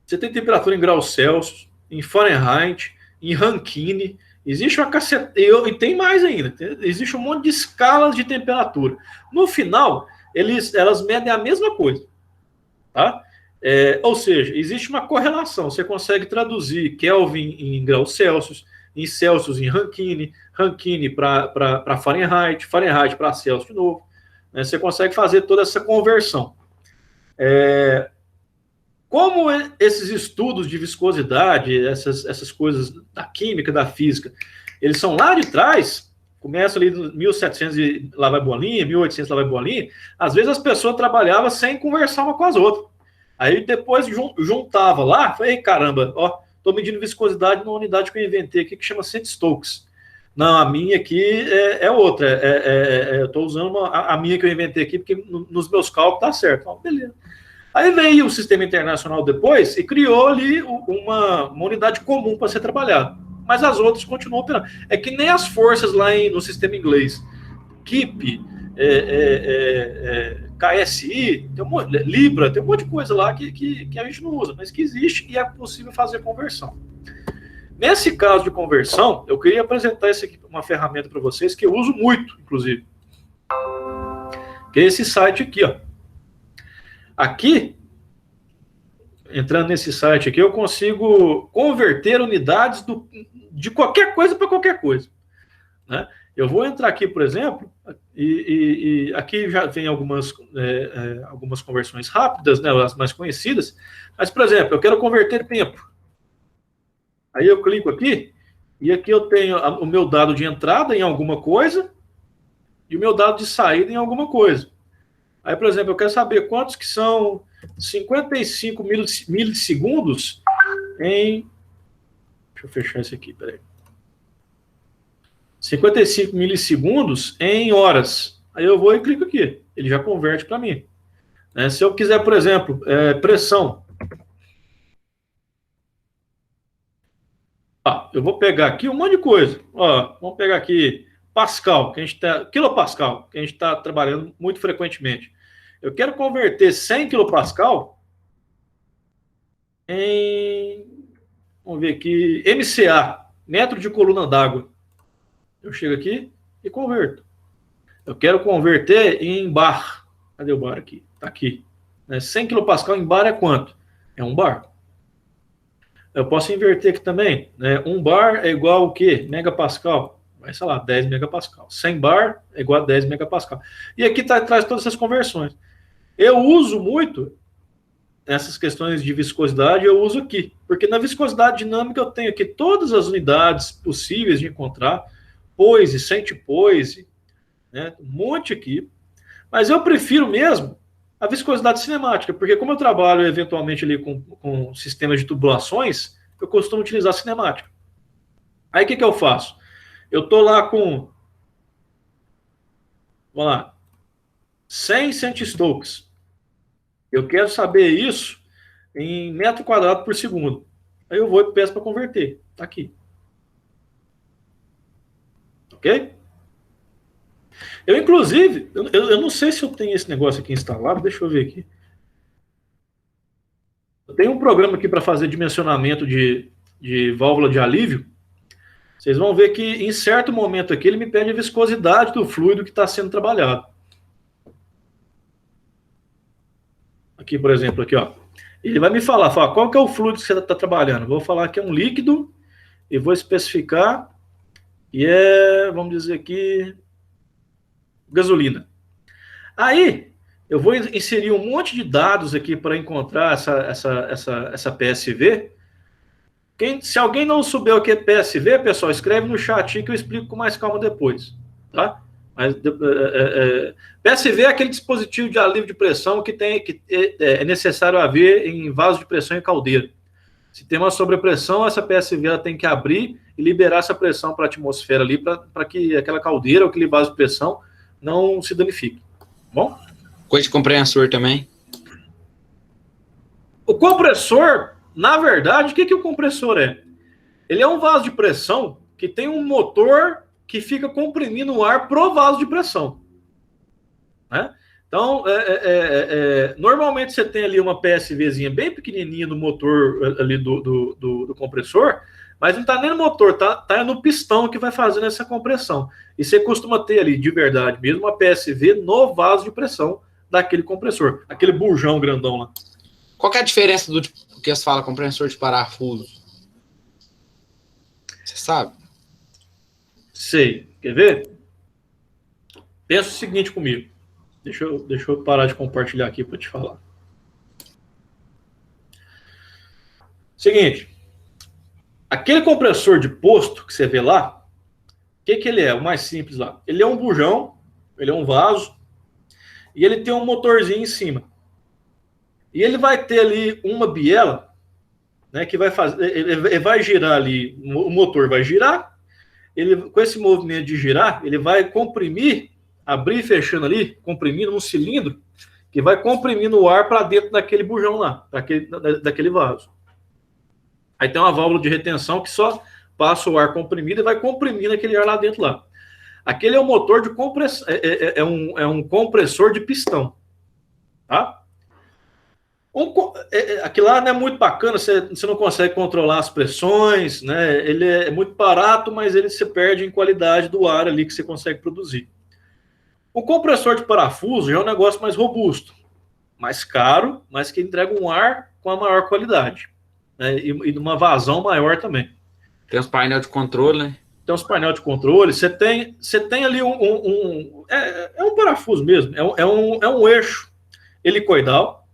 você tem temperatura em graus Celsius, em Fahrenheit, em Rankine, existe uma caceta, e tem mais ainda, existe um monte de escalas de temperatura. No final, elas medem a mesma coisa, tá? Ou seja, existe uma correlação, você consegue traduzir Kelvin em graus Celsius, em Celsius em Rankine, Rankine para Fahrenheit, Fahrenheit para Celsius de novo, né? Você consegue fazer toda essa conversão. Como esses estudos de viscosidade, essas coisas da química, da física, eles são lá de trás, começa ali em 1700 e lá vai bolinha, 1800 lá vai bolinha, às vezes as pessoas trabalhavam sem conversar uma com as outras. Aí depois juntava lá, falei, caramba, ó, estou medindo viscosidade numa unidade que eu inventei aqui que chama centistokes. Não, a minha aqui é outra, eu estou usando a minha que eu inventei aqui porque nos meus cálculos tá certo. Então, beleza. Aí veio o sistema internacional depois e criou ali uma unidade comum para ser trabalhada. Mas as outras continuam operando. É que nem as forças lá no sistema inglês. KIP, KSI, Libra, tem um monte de coisa lá que a gente não usa, mas que existe e é possível fazer conversão. Nesse caso de conversão, eu queria apresentar uma ferramenta para vocês que eu uso muito, inclusive. Que é esse site aqui, ó. Aqui, entrando nesse site aqui, eu consigo converter unidades de qualquer coisa para qualquer coisa, né? Eu vou entrar aqui, por exemplo, e aqui já tem algumas conversões rápidas, né, as mais conhecidas, mas, por exemplo, eu quero converter tempo. Aí eu clico aqui, e aqui eu tenho o meu dado de entrada em alguma coisa e o meu dado de saída em alguma coisa. Aí, por exemplo, eu quero saber quantos que são 55 milissegundos em... Deixa eu fechar isso aqui, peraí. 55 milissegundos em horas. Aí eu vou e clico aqui. Ele já converte para mim. Se eu quiser, por exemplo, pressão. Eu vou pegar aqui um monte de coisa. Vamos pegar aqui Pascal, quilopascal, que a gente está trabalhando muito frequentemente. Eu quero converter 100 quilopascal em... Vamos ver aqui. MCA, metro de coluna d'água. Eu chego aqui e converto. Eu quero converter em bar. Cadê o bar aqui? Está aqui. 100 kPa em bar é quanto? É 1 bar. Eu posso inverter aqui também. 1 bar é igual ao quê? Megapascal. Vai, sei lá, 10 megapascal. 100 bar é igual a 10 megapascal. E aqui traz todas essas conversões. Eu uso muito essas questões de viscosidade, eu uso aqui. Porque na viscosidade dinâmica eu tenho aqui todas as unidades possíveis de encontrar. Poise, centipoise, um monte aqui. Mas eu prefiro mesmo a viscosidade cinemática, porque como eu trabalho eventualmente ali com sistemas de tubulações, eu costumo utilizar a cinemática. Aí o que eu faço? Eu estou lá com, vamos lá, 100 centistokes. Eu quero saber isso em metro quadrado por segundo. Aí eu vou e peço para converter. Está aqui. Ok? Eu, inclusive, eu não sei se eu tenho esse negócio aqui instalado, deixa eu ver aqui. Eu tenho um programa aqui para fazer dimensionamento de válvula de alívio. Vocês vão ver que em certo momento aqui ele me pede a viscosidade do fluido que está sendo trabalhado. Aqui, por exemplo, aqui, ó. Ele vai me falar qual que é o fluido que você está trabalhando. Vou falar que é um líquido e vou especificar e vamos dizer aqui, gasolina. Aí, eu vou inserir um monte de dados aqui para encontrar essa PSV. Se alguém não souber o que é PSV, pessoal, escreve no chat aí que eu explico com mais calma depois, tá? Mas PSV é aquele dispositivo de alívio de pressão que é necessário haver em vaso de pressão e caldeira. Se tem uma sobrepressão, essa PSV ela tem que abrir e liberar essa pressão para a atmosfera ali, para que aquela caldeira ou aquele vaso de pressão não se danifique. Bom? Coisa de compressor também. O compressor, na verdade, o que o compressor é? Ele é um vaso de pressão que tem um motor que fica comprimindo o ar pro vaso de pressão. Né? Então, normalmente você tem ali uma PSVzinha bem pequenininha no motor ali do compressor, mas não está nem no motor, tá no pistão que vai fazendo essa compressão. E você costuma ter ali, de verdade mesmo, uma PSV no vaso de pressão daquele compressor, aquele burjão grandão lá. Qual que é a diferença do que eles falam compressor de parafuso? Você sabe? Sei. Quer ver? Pensa o seguinte comigo. Deixa eu parar de compartilhar aqui para te falar. Seguinte. Aquele compressor de posto que você vê lá, o que ele é? O mais simples lá. Ele é um bujão, ele é um vaso, e ele tem um motorzinho em cima. E ele vai ter ali uma biela, né, que vai fazer, ele vai girar ali, o motor vai girar, com esse movimento de girar, ele vai comprimir, abrir e fechando ali, comprimindo um cilindro, que vai comprimindo o ar para dentro daquele bujão lá, daquele vaso. Aí tem uma válvula de retenção que só passa o ar comprimido e vai comprimindo aquele ar lá dentro lá. Aquele é um motor de compressão, é um compressor de pistão, tá? Aquilo lá não é muito bacana, você não consegue controlar as pressões, né? Ele é muito barato, mas você perde em qualidade do ar ali que você consegue produzir. O compressor de parafuso já é um negócio mais robusto, mais caro, mas que entrega um ar com a maior qualidade, né? E uma vazão maior também. Tem os painéis de controle, né? Tem os painéis de controle, você tem ali um parafuso mesmo, é um eixo helicoidal,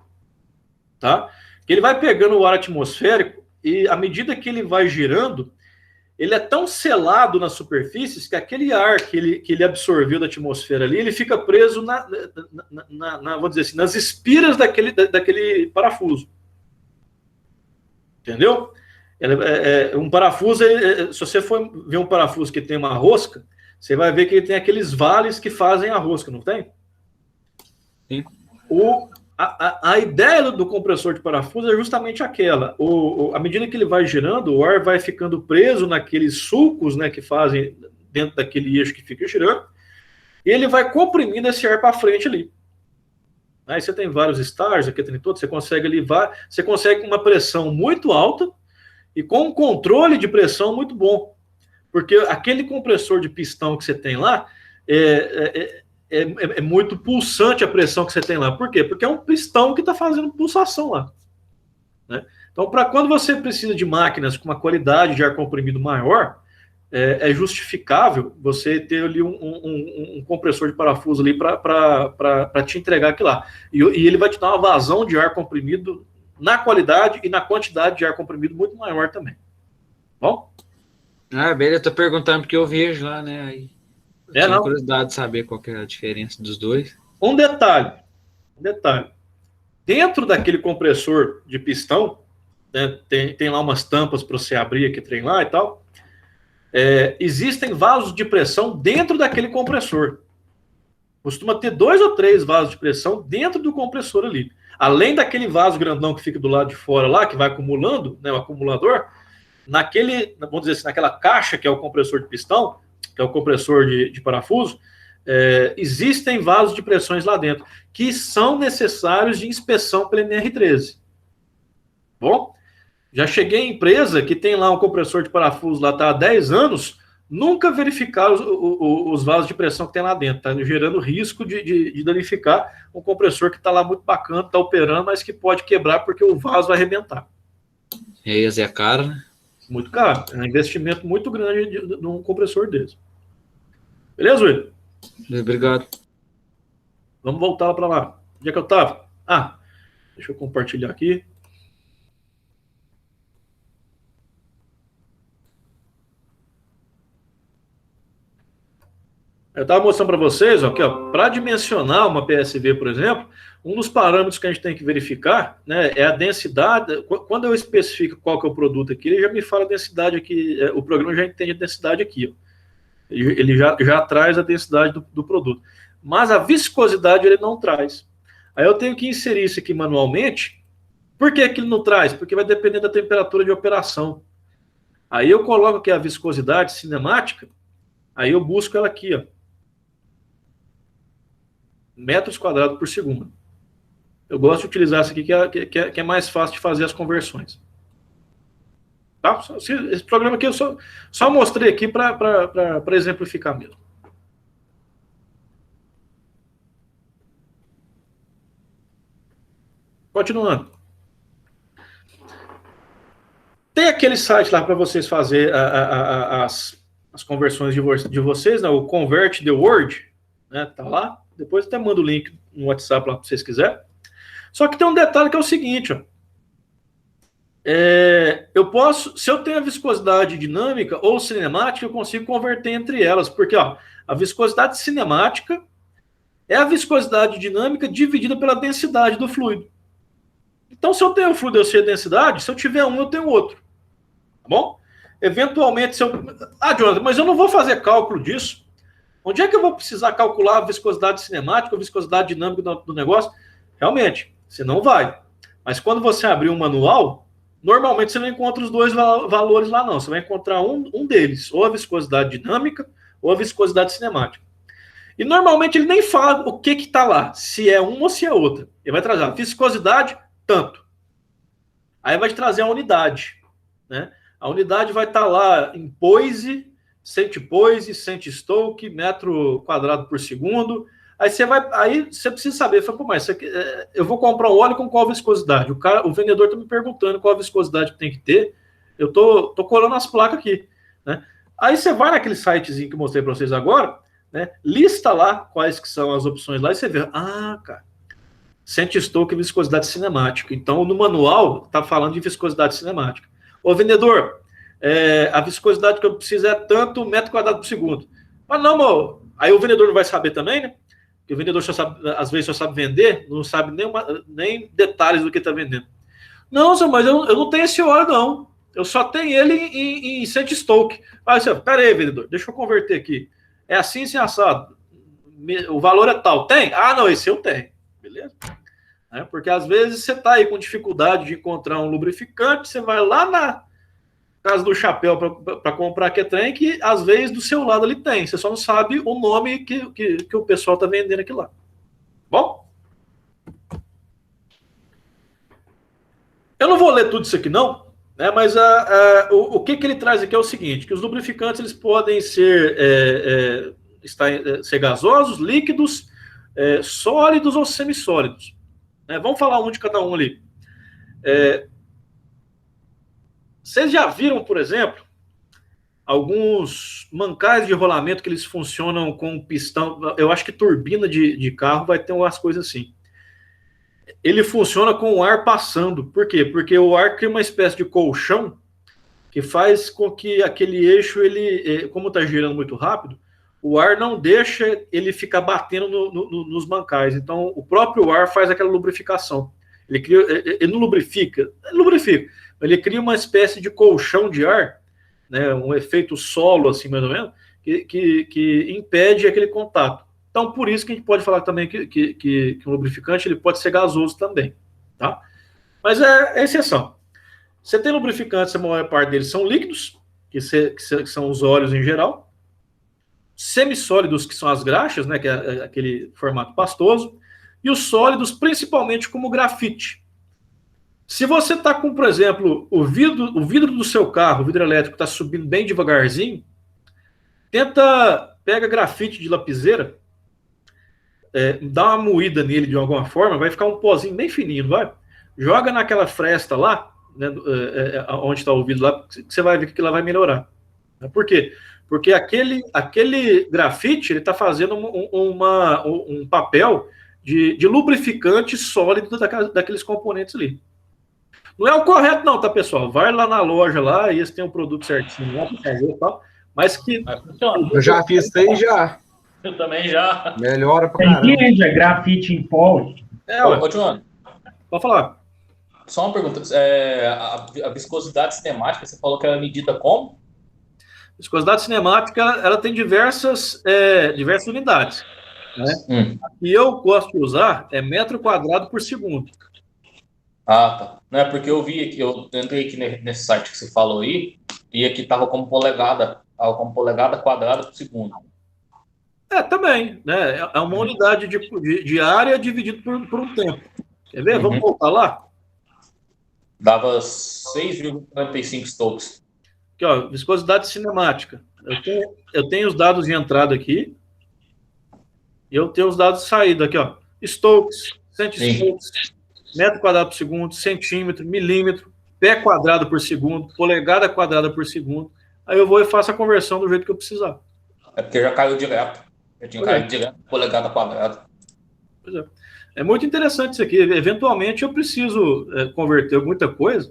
tá? Que ele vai pegando o ar atmosférico e à medida que ele vai girando, ele é tão selado nas superfícies que aquele ar que ele absorveu da atmosfera ali, ele fica preso vou dizer assim, nas espiras daquele parafuso. Entendeu? Um parafuso, se você for ver um parafuso que tem uma rosca, você vai ver que ele tem aqueles vales que fazem a rosca, não tem? Sim. A ideia do compressor de parafuso é justamente aquela. À medida que ele vai girando, o ar vai ficando preso naqueles sulcos, né, que fazem dentro daquele eixo que fica girando, e ele vai comprimindo esse ar para frente ali. Aí você tem vários estágios, aqui tem todo, você consegue uma pressão muito alta e com um controle de pressão muito bom. Porque aquele compressor de pistão que você tem lá é muito pulsante a pressão que você tem lá. Por quê? Porque é um pistão que está fazendo pulsação lá, né? Então, para quando você precisa de máquinas com uma qualidade de ar comprimido maior, é justificável você ter ali um compressor de parafuso ali para te entregar aquilo lá. E ele vai te dar uma vazão de ar comprimido na qualidade e na quantidade de ar comprimido muito maior também. Bom? Beleza, eu tô perguntando porque eu vejo lá, né? Aí eu tinha curiosidade de saber qual que é a diferença dos dois. Um detalhe. Dentro daquele compressor de pistão, né, tem lá umas tampas para você abrir aqui, trem lá e tal. Existem vasos de pressão dentro daquele compressor. Costuma ter 2 ou 3 vasos de pressão dentro do compressor ali. Além daquele vaso grandão que fica do lado de fora lá, que vai acumulando, né, o acumulador, vamos dizer assim, naquela caixa que é o compressor de pistão, que é o compressor de parafuso, existem vasos de pressões lá dentro, que são necessários de inspeção pela NR13. Bom? Já cheguei em empresa que tem lá um compressor de parafuso lá, tá há 10 anos, nunca verificaram os vasos de pressão que tem lá dentro, tá gerando risco de danificar um compressor que está lá muito bacana, está operando, mas que pode quebrar porque o vaso vai arrebentar. E aí é caro, né? Muito caro. É um investimento muito grande num compressor desse. Beleza, Will? Obrigado. Vamos voltar para lá. Onde é que eu estava? Deixa eu compartilhar aqui. Eu estava mostrando para vocês, ó, que para dimensionar uma PSV, por exemplo, um dos parâmetros que a gente tem que verificar, né, é a densidade. Quando eu especifico qual que é o produto aqui, ele já me fala a densidade aqui, o programa já entende a densidade aqui. Ó. Ele já traz a densidade do produto. Mas a viscosidade ele não traz. Aí eu tenho que inserir isso aqui manualmente. Por que ele não traz? Porque vai depender da temperatura de operação. Aí eu coloco aqui a viscosidade cinemática, aí eu busco ela aqui, ó. Metros quadrados por segundo. Eu gosto de utilizar isso aqui, que é mais fácil de fazer as conversões. Tá? Esse programa aqui eu só mostrei aqui para exemplificar mesmo. Continuando. Tem aquele site lá para vocês fazerem as conversões de vocês, né? O Convert the Word, né? Tá lá. Depois até mando o link no WhatsApp lá para vocês quiserem. Só que tem um detalhe que é o seguinte, ó. Eu posso, se eu tenho a viscosidade dinâmica ou cinemática, eu consigo converter entre elas, porque ó, a viscosidade cinemática é a viscosidade dinâmica dividida pela densidade do fluido. Então, se eu tenho o fluido, eu sei a densidade, se eu tiver um, eu tenho outro. Tá bom? Eventualmente, se eu... Jonathan, mas eu não vou fazer cálculo disso. Onde é que eu vou precisar calcular a viscosidade cinemática, a viscosidade dinâmica do negócio? Realmente, você não vai. Mas quando você abrir um manual, normalmente você não encontra os dois valores lá, não. Você vai encontrar um deles, ou a viscosidade dinâmica, ou a viscosidade cinemática. E normalmente ele nem fala o que está lá, se é uma ou se é outra. Ele vai trazer a viscosidade, tanto. Aí vai te trazer a unidade, né? A unidade vai estar lá em poise, centistoke, metro quadrado por segundo. Aí você precisa saber, fala, pô, mas eu vou comprar um óleo com qual viscosidade? O vendedor está me perguntando qual a viscosidade que tem que ter. Eu tô colando as placas aqui, né? Aí você vai naquele sitezinho que eu mostrei para vocês agora, né? Lista lá quais que são as opções lá e você vê, cara, centistoke e viscosidade cinemática. Então, no manual, está falando de viscosidade cinemática. Ô, vendedor, a viscosidade que eu preciso é tanto metro quadrado por segundo. Mas não, amor. Aí o vendedor não vai saber também, né? Porque o vendedor às vezes só sabe vender, não sabe nem detalhes do que está vendendo. Não, senhor, mas eu não tenho esse óleo, não. Eu só tenho ele em centistoke. Aí você, pera aí, vendedor, deixa eu converter aqui. É assim, sem assado. O valor é tal. Tem? Não, esse eu tenho. Beleza? Porque às vezes você está aí com dificuldade de encontrar um lubrificante, você vai lá na casa do chapéu para comprar que trem, que às vezes do seu lado ele tem. Você só não sabe o nome que o pessoal está vendendo aqui lá. Bom? Eu não vou ler tudo isso aqui, não, né? Mas o que ele traz aqui é o seguinte, que os lubrificantes eles podem ser gasosos, líquidos, sólidos ou semissólidos. Vamos falar um de cada um ali. Vocês já viram, por exemplo, alguns mancais de rolamento que eles funcionam com pistão? Eu acho que turbina de carro vai ter umas coisas assim. Ele funciona com o ar passando. Por quê? Porque o ar cria uma espécie de colchão que faz com que aquele eixo, como está girando muito rápido, o ar não deixa ele ficar batendo nos mancais. Então, o próprio ar faz aquela lubrificação. Ele não lubrifica, ele cria uma espécie de colchão de ar, né, um efeito solo, assim, mais ou menos, que impede aquele contato. Então, por isso que a gente pode falar também que um lubrificante ele pode ser gasoso também, tá? Mas é exceção. Você tem lubrificantes, a maior parte deles são líquidos, que são os óleos em geral, semissólidos, que são as graxas, né, que é aquele formato pastoso, e os sólidos, principalmente como grafite. Se você está com, por exemplo, o vidro do seu carro, o vidro elétrico está subindo bem devagarzinho, pega grafite de lapiseira, dá uma moída nele de alguma forma, vai ficar um pozinho bem fininho, vai? Joga naquela fresta lá, né, onde está o vidro lá, que você vai ver que lá vai melhorar. Por quê? Porque aquele grafite ele está fazendo um papel de lubrificante sólido daqueles componentes ali. Não é o correto, não, tá, pessoal? Vai lá na loja lá e eles têm um produto certinho lá para fazer e tal. Mas que. Eu já fiz isso aí já. Eu também já. Melhora pra caramba. Tem grafite em pó. Ô, João, pode falar. Só uma pergunta. A viscosidade cinemática, você falou que era medida como? Viscosidade cinemática, ela tem diversas unidades. Né? E eu gosto de usar metro quadrado por segundo. Tá. Não é porque eu vi aqui, eu entrei aqui nesse site que você falou aí, e aqui estava como polegada quadrada por segundo. Também, né? É uma unidade de área dividido por um tempo. Quer ver? Vamos voltar lá? Dava 6,45 stokes. Aqui, ó, viscosidade cinemática. Eu tenho os dados de entrada aqui. E eu tenho os dados de saída aqui, ó. Stokes, centistokes, metro quadrado por segundo, centímetro, milímetro, pé quadrado por segundo, polegada quadrada por segundo. Aí eu vou e faço a conversão do jeito que eu precisar. É porque já caiu direto. Já tinha caído direto, polegada quadrada. Pois é. É muito interessante isso aqui. Eventualmente eu preciso converter muita coisa,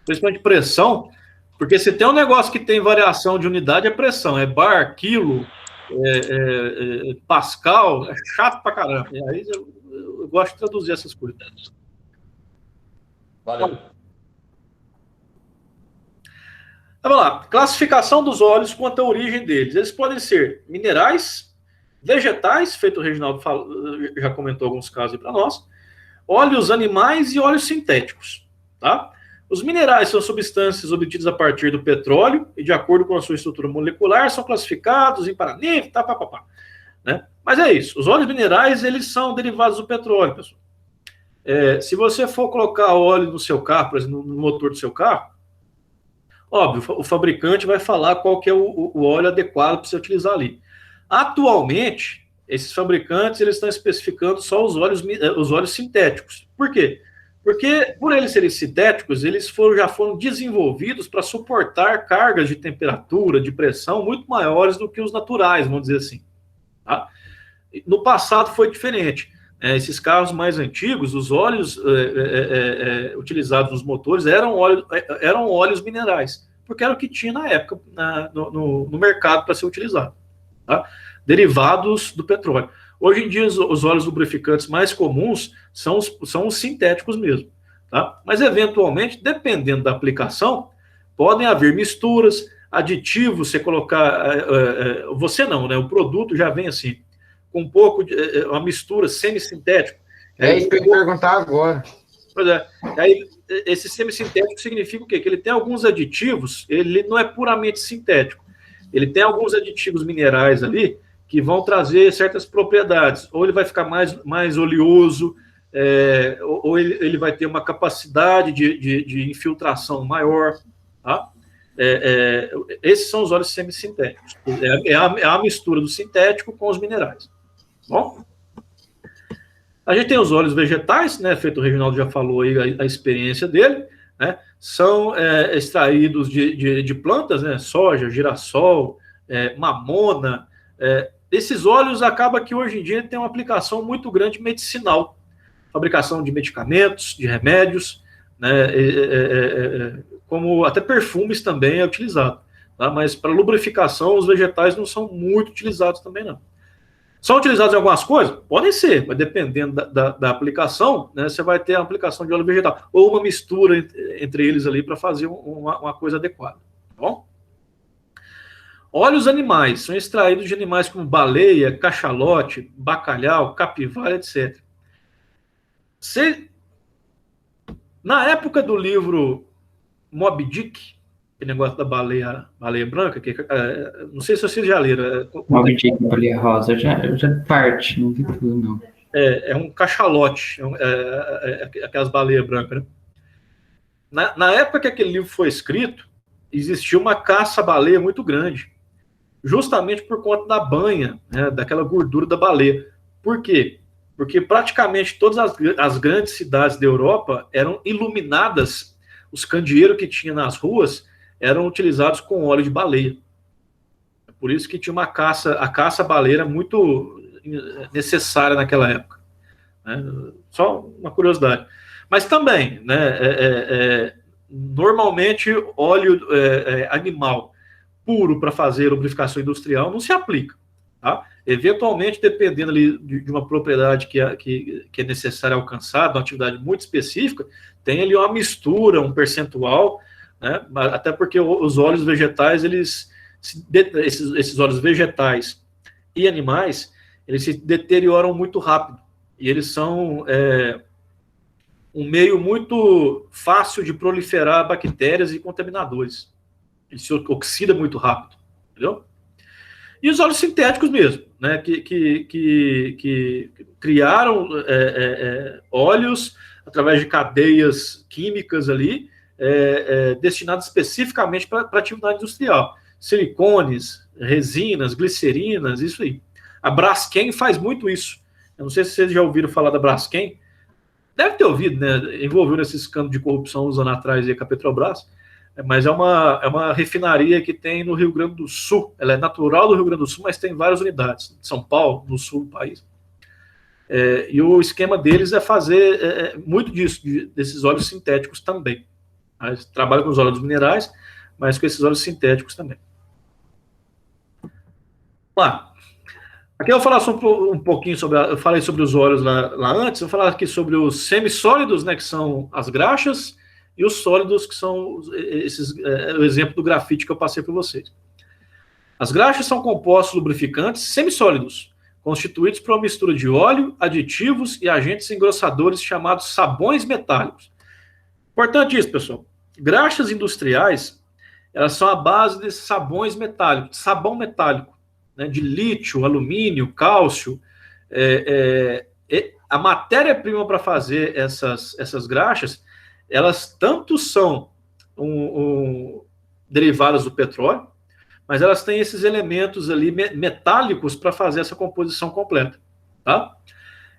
principalmente pressão, porque se tem um negócio que tem variação de unidade, é pressão. É bar, quilo, pascal, é chato pra caramba. E aí eu gosto de traduzir essas coisas. Valeu. Vamos lá. Classificação dos óleos quanto à origem deles. Eles podem ser minerais, vegetais, feito o Reginaldo já comentou alguns casos aí para nós, óleos animais e óleos sintéticos, tá? Os minerais são substâncias obtidas a partir do petróleo e, de acordo com a sua estrutura molecular, são classificados em paranífero, tá, né? Mas é isso. Os óleos minerais, eles são derivados do petróleo, pessoal. Se você for colocar óleo no seu carro, por exemplo, no motor do seu carro, óbvio, o fabricante vai falar qual que é o óleo adequado para você utilizar ali. Atualmente, esses fabricantes, eles estão especificando só os óleos sintéticos. Por quê? Porque, por eles serem sintéticos, eles já foram desenvolvidos para suportar cargas de temperatura, de pressão muito maiores do que os naturais, vamos dizer assim. Tá? No passado foi diferente. Esses carros mais antigos, os óleos utilizados nos motores eram óleos minerais, porque era o que tinha na época no mercado para ser utilizado. Tá? Derivados do petróleo. Hoje em dia, os óleos lubrificantes mais comuns são os sintéticos mesmo. Tá? Mas, eventualmente, dependendo da aplicação, podem haver misturas, aditivos, você colocar... você não, né? O produto já vem assim, com um pouco de uma mistura semi-sintética. É isso que eu ia perguntar agora. Pois é. Aí, esse semi-sintético significa o quê? Que ele tem alguns aditivos, ele não é puramente sintético. Ele tem alguns aditivos minerais ali que vão trazer certas propriedades. Ou ele vai ficar mais oleoso, ou ele vai ter uma capacidade de infiltração maior. Tá? Esses são os óleos semissintéticos. É a mistura do sintético com os minerais. Bom? A gente tem os óleos vegetais, né? Feito o Reginaldo já falou aí a experiência dele, né? São extraídos de plantas, né? Soja, girassol, mamona. Esses óleos acaba que hoje em dia tem uma aplicação muito grande medicinal, fabricação de medicamentos, de remédios, né? Como até perfumes também é utilizado, tá? Mas para lubrificação os vegetais não são muito utilizados também não. São utilizados em algumas coisas? Podem ser, mas dependendo da aplicação, né, você vai ter a aplicação de óleo vegetal, ou uma mistura entre eles ali para fazer uma coisa adequada. Tá bom? Óleos animais são extraídos de animais como baleia, cachalote, bacalhau, capivara, etc. Na época do livro Moby Dick, aquele negócio da baleia branca, não sei se vocês já leram. Moby Dick, baleia rosa, já parte, não vi tudo, não. É um cachalote, aquelas baleias brancas, né? Na época que aquele livro foi escrito, existia uma caça-baleia muito grande, justamente por conta da banha, né, daquela gordura da baleia. Por quê? Porque praticamente todas as grandes cidades da Europa eram iluminadas, os candeeiros que tinha nas ruas eram utilizados com óleo de baleia. Por isso que tinha a caça-baleia muito necessária naquela época. Né? Só uma curiosidade. Mas também, né, normalmente, óleo animal puro para fazer lubrificação industrial não se aplica. Tá? Eventualmente, dependendo ali de uma propriedade que é necessária alcançar, de uma atividade muito específica, tem ali uma mistura, um percentual, né? Até porque os óleos vegetais, esses óleos vegetais e animais, eles se deterioram muito rápido. E eles são um meio muito fácil de proliferar bactérias e contaminadores. Ele se oxida muito rápido, entendeu? E os óleos sintéticos mesmo, né, que criaram óleos através de cadeias químicas ali, destinados especificamente para atividade industrial. Silicones, resinas, glicerinas, isso aí. A Braskem faz muito isso. Eu não sei se vocês já ouviram falar da Braskem. Deve ter ouvido, né? Envolveu nesse escândalo de corrupção uns anos atrás aí com a Petrobras. Mas é uma refinaria que tem no Rio Grande do Sul. Ela é natural do Rio Grande do Sul, mas tem várias unidades. São Paulo, no sul do país. E o esquema deles é fazer muito disso, desses óleos sintéticos também. Eles trabalham com os óleos minerais, mas com esses óleos sintéticos também. Lá. Aqui eu vou falar um pouquinho sobre... Eu falei sobre os óleos lá antes. Eu vou falar aqui sobre os semissólidos, né, que são as graxas, e os sólidos, que são o exemplo do grafite que eu passei para vocês. As graxas são compostos lubrificantes semissólidos, constituídos por uma mistura de óleo, aditivos e agentes engrossadores chamados sabões metálicos. Importante isso, pessoal. Graxas industriais, elas são a base desses sabões metálicos, sabão metálico, né, de lítio, alumínio, cálcio. A matéria-prima para fazer essas graxas, elas tanto são derivadas do petróleo, mas elas têm esses elementos ali metálicos para fazer essa composição completa, tá?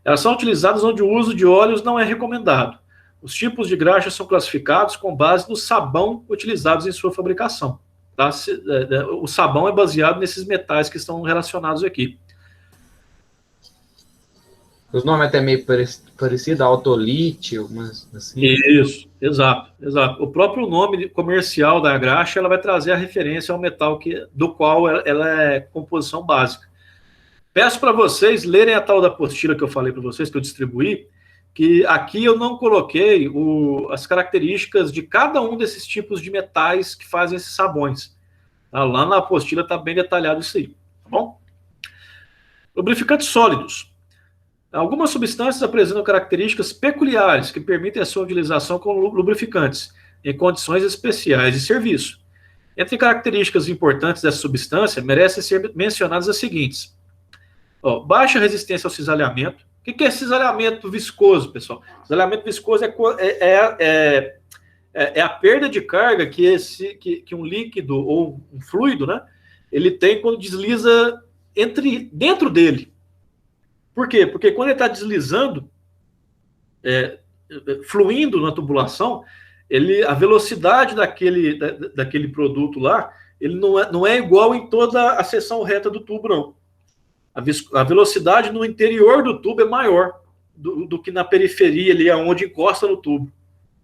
Elas são utilizadas onde o uso de óleos não é recomendado. Os tipos de graxas são classificados com base no sabão utilizados em sua fabricação, tá? O sabão é baseado nesses metais que estão relacionados aqui. Os nomes até meio parecidos, autolítio, mas assim. Isso, exato. O próprio nome comercial da graxa, ela vai trazer a referência ao metal do qual ela é composição básica. Peço para vocês lerem a tal da apostila que eu falei para vocês, que eu distribuí, que aqui eu não coloquei as características de cada um desses tipos de metais que fazem esses sabões. Tá? Lá na apostila está bem detalhado isso aí, tá bom? Lubrificantes sólidos. Algumas substâncias apresentam características peculiares que permitem a sua utilização como lubrificantes, em condições especiais de serviço. Entre características importantes dessa substância, merecem ser mencionadas as seguintes. Baixa resistência ao cisalhamento. O que é cisalhamento viscoso, pessoal? Cisalhamento viscoso é a perda de carga que um líquido ou um fluido, né, ele tem quando desliza dentro dele. Por quê? Porque quando ele está deslizando, fluindo na tubulação, a velocidade daquele produto lá, ele não é igual em toda a seção reta do tubo, não. A velocidade no interior do tubo é maior do que na periferia, ali onde encosta no tubo.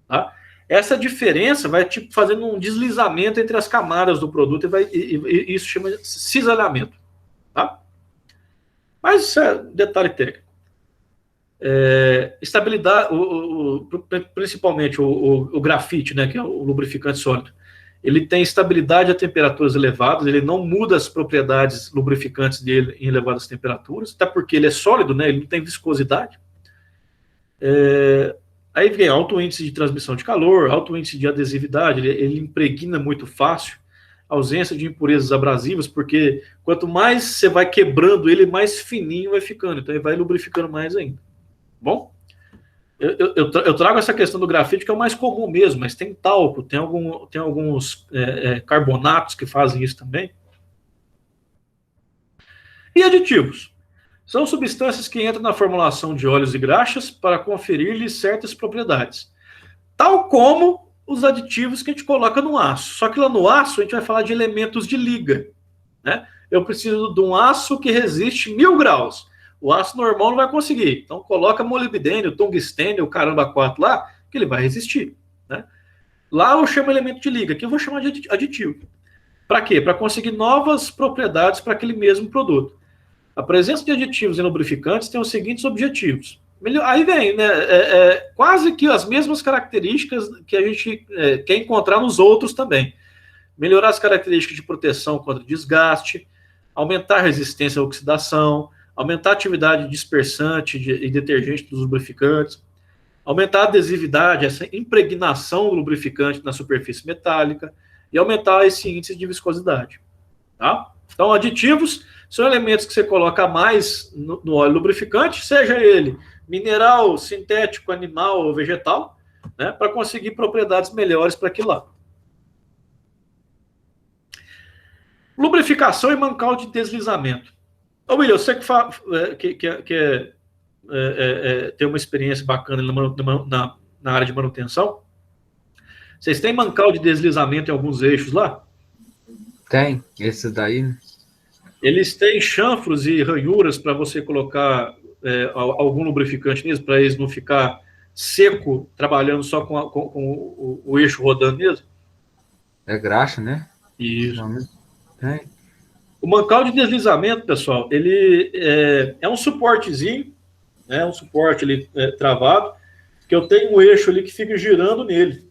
Tá? Essa diferença vai fazendo um deslizamento entre as camadas do produto e isso chama de cisalhamento. Tá? Mas isso é detalhe técnico. Estabilidade, principalmente o grafite, né, que é o lubrificante sólido, ele tem estabilidade a temperaturas elevadas, ele não muda as propriedades lubrificantes dele em elevadas temperaturas, até porque ele é sólido, né, ele não tem viscosidade. Aí vem alto índice de transmissão de calor, alto índice de adesividade, ele impregna muito fácil, ausência de impurezas abrasivas, porque quanto mais você vai quebrando ele, mais fininho vai ficando, então ele vai lubrificando mais ainda. Bom, eu trago essa questão do grafite, que é o mais comum mesmo, mas tem talco, tem alguns carbonatos que fazem isso também. E aditivos? São substâncias que entram na formulação de óleos e graxas para conferir-lhes certas propriedades, tal como os aditivos que a gente coloca no aço. Só que lá no aço a gente vai falar de elementos de liga, né? Eu preciso de um aço que resiste 1000 graus. O aço normal não vai conseguir. Então coloca molibdênio, tungstênio, o caramba 4 lá, que ele vai resistir, né? Lá eu chamo elemento de liga, que eu vou chamar de aditivo. Para quê? Para conseguir novas propriedades para aquele mesmo produto. A presença de aditivos em lubrificantes tem os seguintes objetivos. Aí vem, né, quase que as mesmas características que a gente quer encontrar nos outros também. Melhorar as características de proteção contra desgaste, aumentar a resistência à oxidação, aumentar a atividade dispersante e detergente dos lubrificantes, aumentar a adesividade, essa impregnação do lubrificante na superfície metálica e aumentar esse índice de viscosidade. Tá? Então, aditivos são elementos que você coloca mais no óleo lubrificante, seja ele mineral, sintético, animal ou vegetal, né, para conseguir propriedades melhores para aquilo lá. Lubrificação e mancal de deslizamento. Ô, William, você que tem uma experiência bacana na área de manutenção, vocês têm mancal de deslizamento em alguns eixos lá? Tem, esse daí. Eles têm chanfros e ranhuras para você colocar algum lubrificante nisso, para eles não ficar seco, trabalhando só com o eixo rodando mesmo? É graxa, né? Isso. Tem. O mancal de deslizamento, pessoal, ele é um suportezinho, né, um suporte ali travado, que eu tenho um eixo ali que fica girando nele,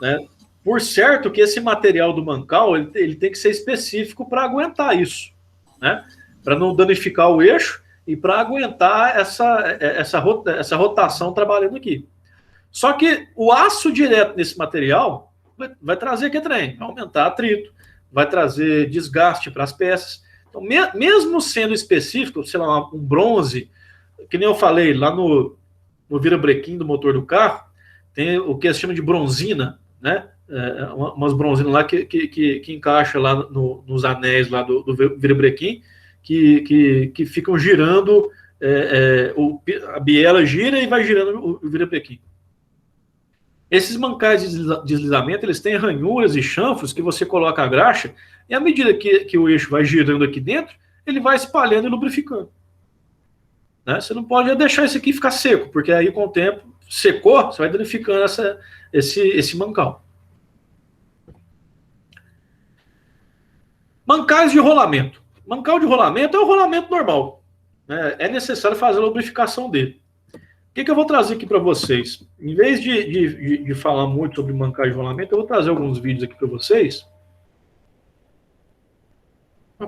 né? Por certo que esse material do mancal, ele tem que ser específico para aguentar isso, né? para não danificar o eixo e para aguentar essa rotação trabalhando aqui. Só que o aço direto nesse material vai trazer que trem, vai aumentar atrito, vai trazer desgaste para as peças. Então, mesmo sendo específico, sei lá, um bronze, que nem eu falei, lá no virabrequim do motor do carro, tem o que se chama de bronzina, né? Umas bronzinas lá que encaixa lá nos anéis lá do virabrequim, que ficam girando, a biela gira e vai girando o virabrequim. Esses mancais de deslizamento, eles têm ranhuras e chanfros que você coloca a graxa, e à medida que o eixo vai girando aqui dentro, ele vai espalhando e lubrificando. Né? Você não pode deixar isso aqui ficar seco, porque aí com o tempo, secou, você vai danificando esse mancal. Mancais de rolamento. Mancal de rolamento é o rolamento normal. Né? É necessário fazer a lubrificação dele. O que eu vou trazer aqui para vocês? Em vez de falar muito sobre mancais de rolamento, eu vou trazer alguns vídeos aqui para vocês.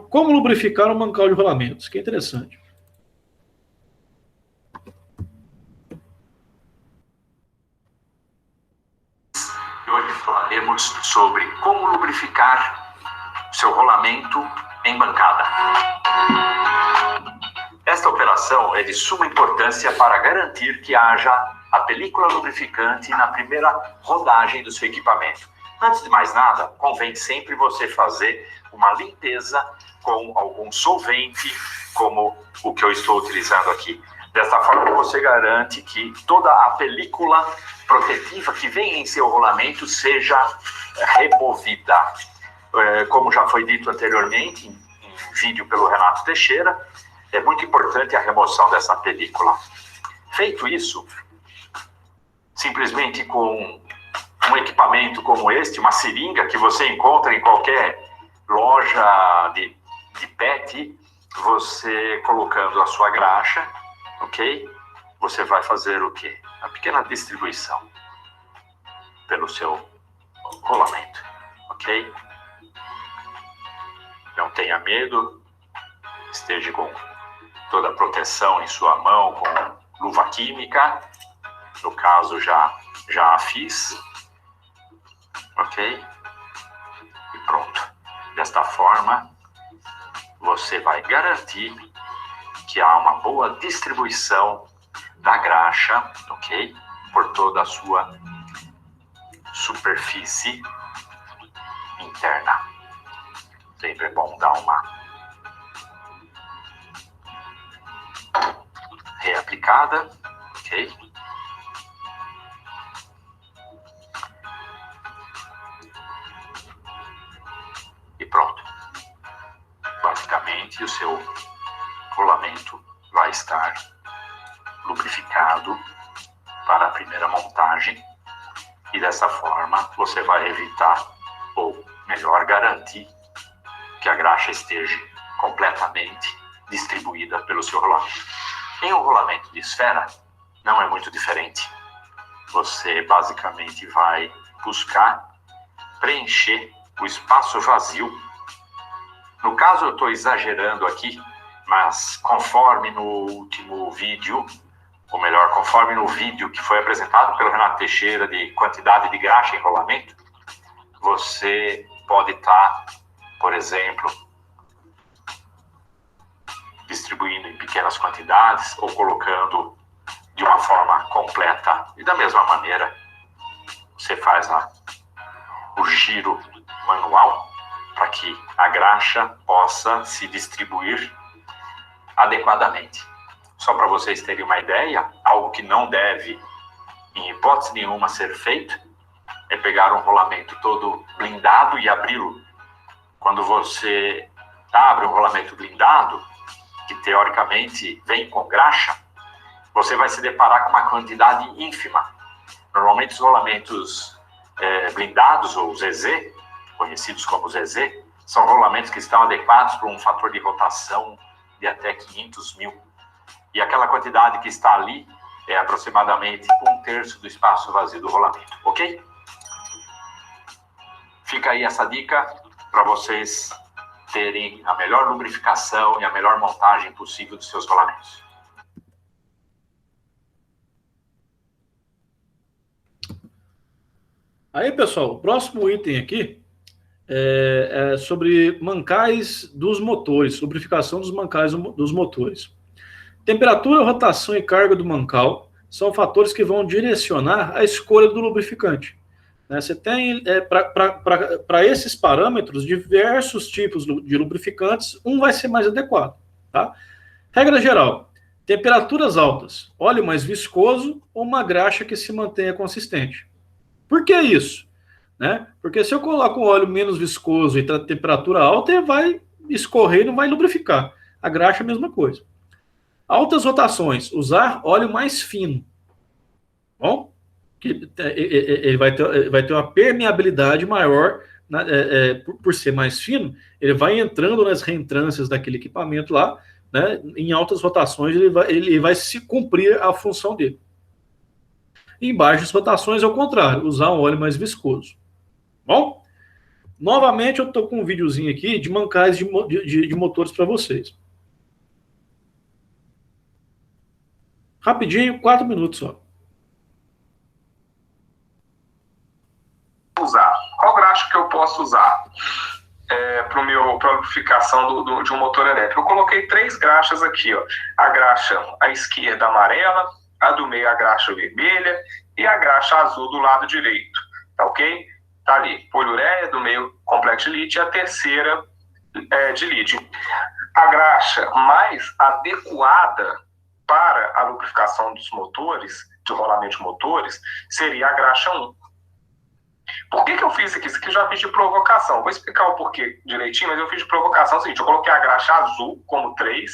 Como lubrificar um mancal de rolamento. Isso que é interessante. Hoje falaremos sobre como lubrificar seu rolamento em bancada. Esta operação é de suma importância para garantir que haja a película lubrificante na primeira rodagem do seu equipamento. Antes de mais nada, convém sempre você fazer uma limpeza com algum solvente, como o que eu estou utilizando aqui. Desta forma, você garante que toda a película protetiva que vem em seu rolamento seja removida. Como já foi dito anteriormente, em vídeo pelo Renato Teixeira, é muito importante a remoção dessa película. Feito isso, simplesmente com um equipamento como este, uma seringa que você encontra em qualquer loja de PET, você colocando a sua graxa, ok? Você vai fazer o quê? Uma pequena distribuição pelo seu rolamento, ok? Não tenha medo, esteja com toda a proteção em sua mão, com luva química, no caso já a fiz, ok? E pronto. Desta forma, você vai garantir que há uma boa distribuição da graxa, ok? Por toda a sua superfície interna. Sempre é bom dar uma reaplicada, ok? E pronto. Basicamente, o seu rolamento vai estar lubrificado para a primeira montagem e dessa forma você vai evitar, ou melhor, garantir que a graxa esteja completamente distribuída pelo seu rolamento. Em um rolamento de esfera, não é muito diferente. Você basicamente vai buscar preencher o espaço vazio. No caso, eu estou exagerando aqui, mas conforme no último vídeo, ou melhor, conforme no vídeo que foi apresentado pelo Renato Teixeira de quantidade de graxa em rolamento, você pode estar, por exemplo, distribuindo em pequenas quantidades ou colocando de uma forma completa. E da mesma maneira, você faz o giro manual para que a graxa possa se distribuir adequadamente. Só para vocês terem uma ideia, algo que não deve, em hipótese nenhuma, ser feito, é pegar um rolamento todo blindado e abri-lo. Quando você abre um rolamento blindado, que teoricamente vem com graxa, você vai se deparar com uma quantidade ínfima. Normalmente os rolamentos blindados, ou ZZ, conhecidos como ZZ, são rolamentos que estão adequados para um fator de rotação de até 500 mil. E aquela quantidade que está ali é aproximadamente 1/3 do espaço vazio do rolamento, ok? Fica aí essa dica para vocês terem a melhor lubrificação e a melhor montagem possível dos seus rolamentos. Aí, pessoal, o próximo item aqui é sobre mancais dos motores, lubrificação dos mancais dos motores. Temperatura, rotação e carga do mancal são fatores que vão direcionar a escolha do lubrificante. Você tem, para esses parâmetros, diversos tipos de lubrificantes, um vai ser mais adequado. Tá? Regra geral, temperaturas altas, óleo mais viscoso ou uma graxa que se mantenha consistente. Por que isso? Porque se eu coloco um óleo menos viscoso e temperatura alta, ele vai escorrer e não vai lubrificar. A graxa é a mesma coisa. Altas rotações, usar óleo mais fino. Bom, ele vai ter uma permeabilidade maior, por ser mais fino, ele vai entrando nas reentrâncias daquele equipamento lá, em altas rotações ele vai se cumprir a função dele. Em baixas rotações, ao contrário, usar um óleo mais viscoso. Bom, novamente eu estou com um videozinho aqui de mancais de motores para vocês. Rapidinho, 4 minutos só. Qual graxa que eu posso usar para a lubrificação de um motor elétrico? Eu coloquei 3 graxas aqui, ó. A graxa à esquerda amarela, a do meio a graxa vermelha e a graxa azul do lado direito, tá ok? Tá ali, poliureia, do meio complexo de lítio e a terceira de lítio. A graxa mais adequada para a lubrificação dos motores, de rolamento de motores, seria a graxa 1. Por que eu fiz aqui? Isso aqui eu já fiz de provocação. Vou explicar o porquê direitinho, mas eu fiz de provocação o seguinte: eu coloquei a graxa azul como 3,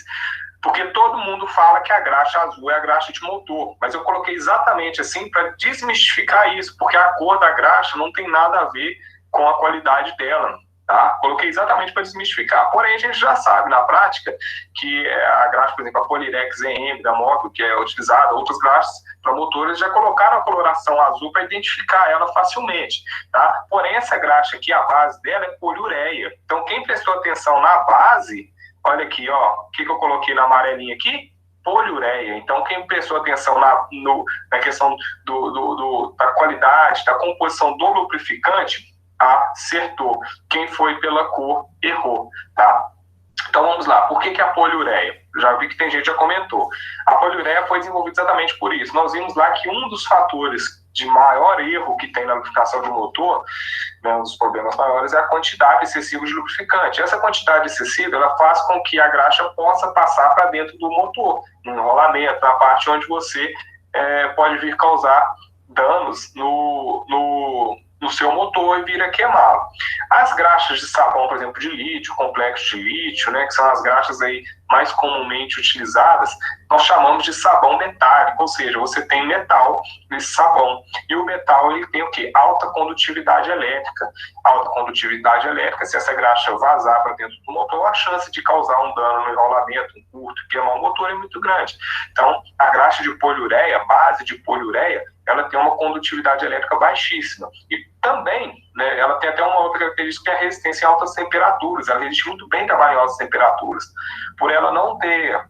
porque todo mundo fala que a graxa azul é a graxa de motor, mas eu coloquei exatamente assim para desmistificar isso, porque a cor da graxa não tem nada a ver com a qualidade dela. Tá? Coloquei exatamente para desmistificar. Porém, a gente já sabe na prática que a graxa, por exemplo, a Polirex EM da Móvel, que é utilizada, outras graxas para motores já colocaram a coloração azul para identificar ela facilmente. Tá? Porém, essa graxa aqui, a base dela é poliureia. Então, quem prestou atenção na base, olha aqui, ó, o que eu coloquei na amarelinha aqui? Poliureia. Então, quem prestou atenção na questão da qualidade, da composição do lubrificante, acertou. Quem foi pela cor, errou, tá? Então vamos lá, por que a poliureia? Já vi que tem gente que já comentou. A poliureia foi desenvolvida exatamente por isso. Nós vimos lá que um dos fatores de maior erro que tem na lubrificação de motor, um dos problemas maiores, é a quantidade excessiva de lubrificante. Essa quantidade excessiva, ela faz com que a graxa possa passar para dentro do motor, no enrolamento, na parte onde você pode vir causar danos no seu motor e vir a queimá-lo. As graxas de sabão, por exemplo, de lítio, complexo de lítio, que são as graxas aí mais comumente utilizadas, nós chamamos de sabão metálico, ou seja, você tem metal nesse sabão. E o metal, ele tem o quê? Alta condutividade elétrica. Alta condutividade elétrica, se essa graxa vazar para dentro do motor, a chance de causar um dano no enrolamento, um curto, queimar o motor é muito grande. Então, a graxa de poliureia, base de poliureia, ela tem uma condutividade elétrica baixíssima. E também, ela tem até uma outra característica, que é a resistência em altas temperaturas. Ela resiste muito bem trabalhar em altas temperaturas. Por ela não ter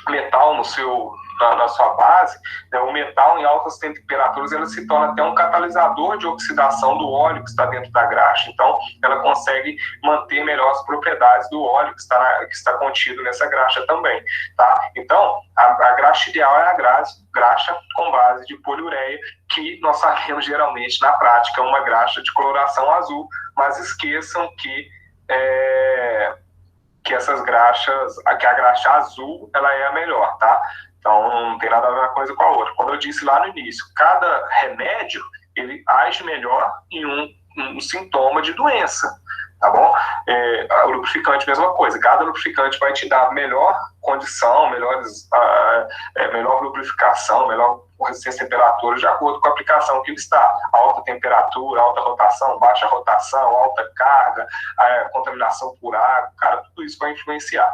metal na sua base, o metal em altas temperaturas ele se torna até um catalisador de oxidação do óleo que está dentro da graxa. Então, ela consegue manter melhor as propriedades do óleo que está contido nessa graxa também. Tá? Então, a graxa ideal é a graxa com base de poliureia, que nós sabemos geralmente na prática é uma graxa de coloração azul, mas esqueçam que essas graxas, que a graxa azul, ela é a melhor, tá? Então, não tem nada a ver uma coisa com a outra. Como eu disse lá no início, cada remédio, ele age melhor em um sintoma de doença, tá bom? O lubrificante, mesma coisa. Cada lubrificante vai te dar melhor condição, melhor lubrificação, melhor resistência à temperatura, de acordo com a aplicação que ele está. Alta temperatura, alta rotação, baixa rotação, alta carga, contaminação por água, cara, tudo isso vai influenciar.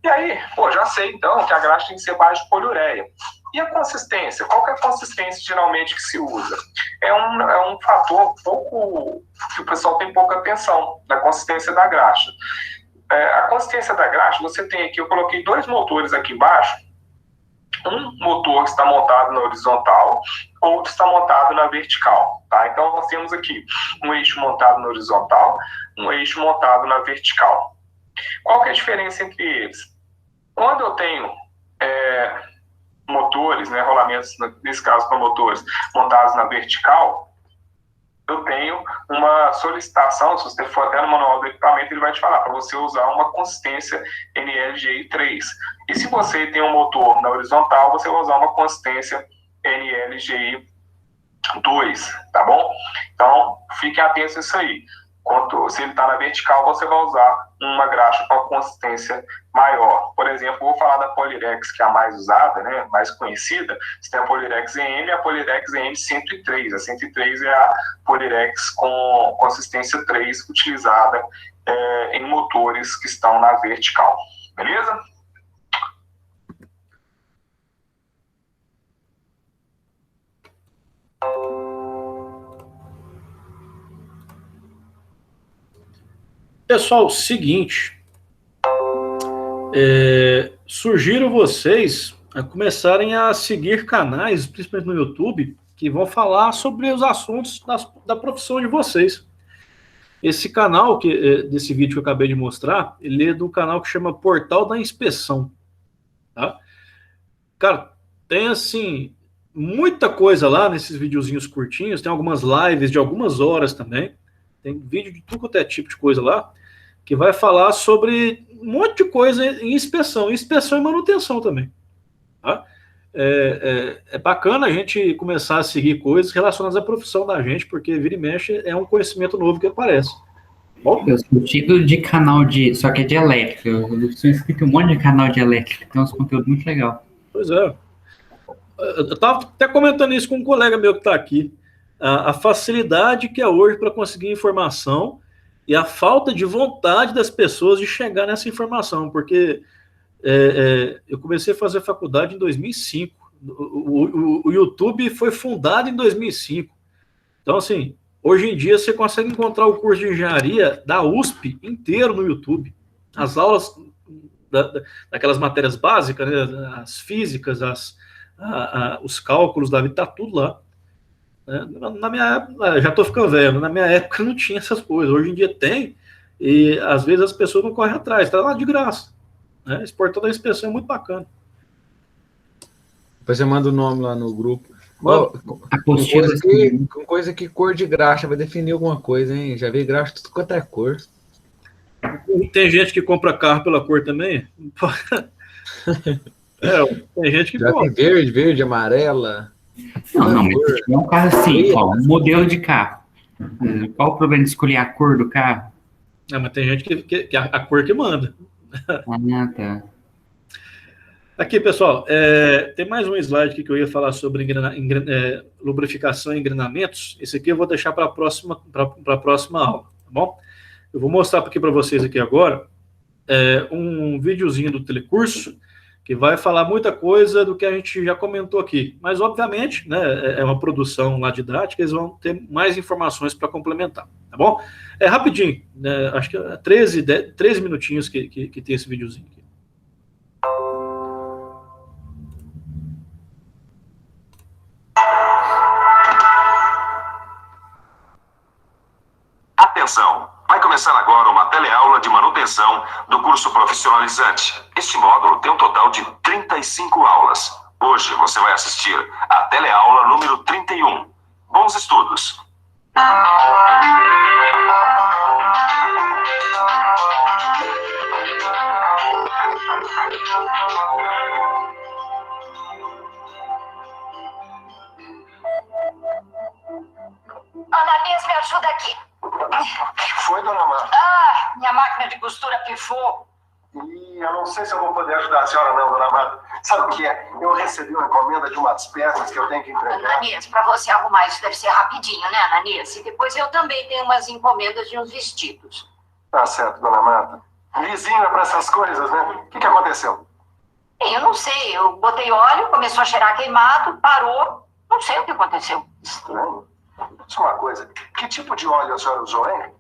E aí, já sei então que a graxa tem que ser baixa de poliureia. E a consistência? Qual que é a consistência geralmente que se usa? É um fator pouco que o pessoal tem pouca atenção na consistência da graxa. a consistência da graxa, você tem aqui, eu coloquei 2 motores aqui embaixo. Um motor está montado na horizontal, outro está montado na vertical. Tá? Então, nós temos aqui um eixo montado na horizontal, um eixo montado na vertical. Qual que é a diferença entre eles? Quando eu tenho motores, né, rolamentos, nesse caso para motores, montados na vertical, eu tenho uma solicitação, se você for até no manual do equipamento, ele vai te falar para você usar uma consistência NLGI3. E se você tem um motor na horizontal, você vai usar uma consistência NLGI2, tá bom? Então, fiquem atentos a isso aí. Se ele está na vertical, você vai usar uma graxa com a consistência maior. Por exemplo, vou falar da Polyrex, que é a mais usada, né, mais conhecida. Você tem a Polyrex EM e a Polyrex EM 103. A 103 é a Polyrex com consistência 3, utilizada em motores que estão na vertical. Beleza? Pessoal, seguinte, sugiro vocês a começarem a seguir canais, principalmente no YouTube, que vão falar sobre os assuntos da profissão de vocês. Esse canal, desse vídeo que eu acabei de mostrar, ele é do canal que chama Portal da Inspeção. Tá? Cara, tem assim, muita coisa lá nesses videozinhos curtinhos, tem algumas lives de algumas horas também, tem vídeo de tudo quanto é tipo de coisa lá, que vai falar sobre um monte de coisa em inspeção e manutenção também. Tá? É bacana a gente começar a seguir coisas relacionadas à profissão da gente, porque vira e mexe é um conhecimento novo que aparece. Bom? Eu sou tipo de canal só que é de elétrica. Eu sou inscrito em um monte de canal de elétrica, tem uns conteúdos muito legais. Pois é. Eu estava até comentando isso com um colega meu que está aqui. A facilidade que é hoje para conseguir informação e a falta de vontade das pessoas de chegar nessa informação, porque eu comecei a fazer faculdade em 2005, o YouTube foi fundado em 2005, então assim, hoje em dia você consegue encontrar o curso de engenharia da USP inteiro no YouTube, as aulas daquelas matérias básicas, né, as físicas, os cálculos da vida, tá tudo lá. Na minha época, já estou ficando velho, na minha época não tinha essas coisas, hoje em dia tem, e às vezes as pessoas não correm atrás, está lá de graça, né? Esse portal da inspeção é muito bacana. Depois você manda o nome lá no grupo. Com coisa que cor de graxa vai definir alguma coisa, hein? Já vi graxa tudo quanto é cor. Tem gente que compra carro pela cor também? Tem gente que já compra. Tem verde, amarela. Não, mas se tiver um carro assim, ó, um modelo de carro, qual o problema de escolher a cor do carro? Mas tem gente que a cor que manda. Ah, tá. Aqui, pessoal, tem mais um slide aqui que eu ia falar sobre lubrificação e engrenamentos. Esse aqui eu vou deixar para a próxima aula, tá bom? Eu vou mostrar aqui para vocês aqui agora um videozinho do telecurso, que vai falar muita coisa do que a gente já comentou aqui. Mas, obviamente, né, é uma produção lá didática, eles vão ter mais informações para complementar, tá bom? É rapidinho, né, acho que é 13 minutinhos que tem esse videozinho aqui. Atenção! Vai começar agora uma teleaula de manutenção do curso profissionalizante. Este módulo tem um total de 35 aulas. Hoje você vai assistir a teleaula número 31. Bons estudos! Ananias, me ajuda aqui. O que foi, dona Marta? Minha máquina de costura pifou. Eu não sei se eu vou poder ajudar a senhora não, dona Marta. Sabe o que é? Eu recebi uma encomenda de umas peças que eu tenho que entregar. Ananias, para você arrumar isso deve ser rapidinho, né, Ananias? E depois eu também tenho umas encomendas de uns vestidos. Tá certo, dona Marta. Vizinho é para essas coisas, né? O que aconteceu? Eu não sei, eu botei óleo, começou a cheirar queimado, parou. Não sei o que aconteceu. Estranho. Só uma coisa, que tipo de óleo a senhora usou, hein?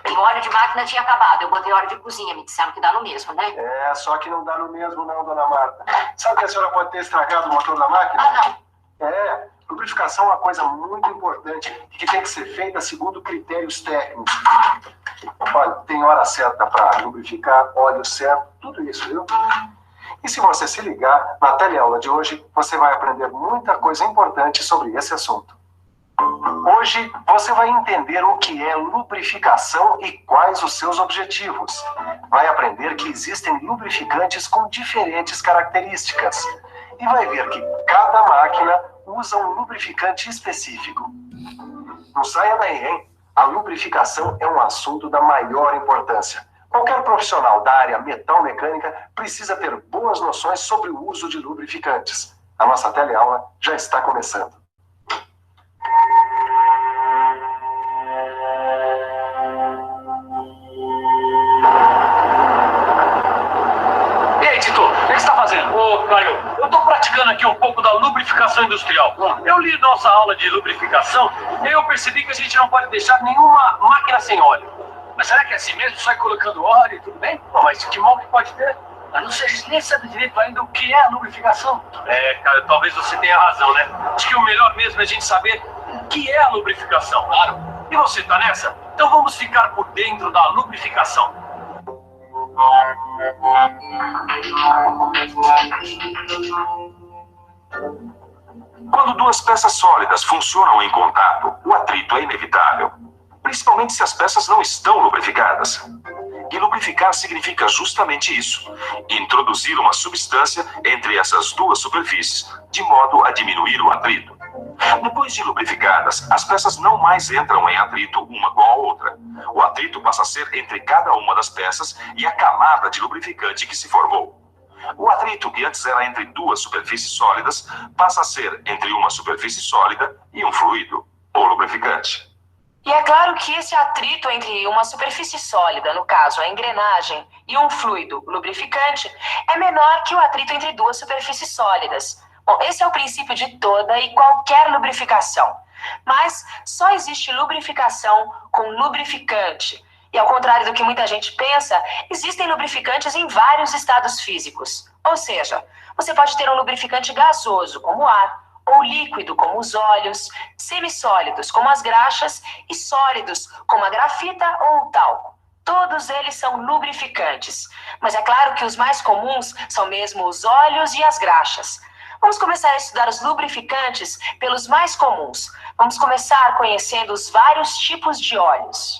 E o óleo de máquina tinha acabado. Eu botei óleo de cozinha, me disseram que dá no mesmo, né? É, só que não dá no mesmo não, dona Marta. Sabe que a senhora pode ter estragado o motor da máquina? Ah, não. É, lubrificação é uma coisa muito importante que tem que ser feita segundo critérios técnicos. Olha, tem hora certa para lubrificar, óleo certo, tudo isso, viu? E se você se ligar, na teleaula de hoje, você vai aprender muita coisa importante sobre esse assunto. Hoje, você vai entender o que é lubrificação e quais os seus objetivos. Vai aprender que existem lubrificantes com diferentes características. E vai ver que cada máquina usa um lubrificante específico. Não saia daí, hein? A lubrificação é um assunto da maior importância. Qualquer profissional da área metal-mecânica precisa ter boas noções sobre o uso de lubrificantes. A nossa teleaula já está começando. E aí, Tito, o que você está fazendo? Ô, Caio, eu estou praticando aqui um pouco da lubrificação industrial. Eu li nossa aula de lubrificação e eu percebi que a gente não pode deixar nenhuma máquina sem óleo. Mas será que é assim mesmo? Sai colocando óleo e tudo bem? Pô, mas que mal que pode ter? Eu não sei, a gente nem sabe direito ainda o que é a lubrificação. É, cara, talvez você tenha razão, né? Acho que o melhor mesmo é a gente saber o que é a lubrificação, claro. E você tá nessa? Então vamos ficar por dentro da lubrificação. Quando duas peças sólidas funcionam em contato, o atrito é inevitável, principalmente se as peças não estão lubrificadas. E lubrificar significa justamente isso: introduzir uma substância entre essas duas superfícies, de modo a diminuir o atrito. Depois de lubrificadas, as peças não mais entram em atrito uma com a outra. O atrito passa a ser entre cada uma das peças e a camada de lubrificante que se formou. O atrito, que antes era entre duas superfícies sólidas, passa a ser entre uma superfície sólida e um fluido, ou lubrificante. E é claro que esse atrito entre uma superfície sólida, no caso a engrenagem, e um fluido, lubrificante, é menor que o atrito entre duas superfícies sólidas. Bom, esse é o princípio de toda e qualquer lubrificação. Mas só existe lubrificação com lubrificante. E ao contrário do que muita gente pensa, existem lubrificantes em vários estados físicos. Ou seja, você pode ter um lubrificante gasoso, como o ar, ou líquido, como os óleos, semissólidos, como as graxas, e sólidos, como a grafita ou o talco. Todos eles são lubrificantes. Mas é claro que os mais comuns são mesmo os óleos e as graxas. Vamos começar a estudar os lubrificantes pelos mais comuns. Vamos começar conhecendo os vários tipos de óleos.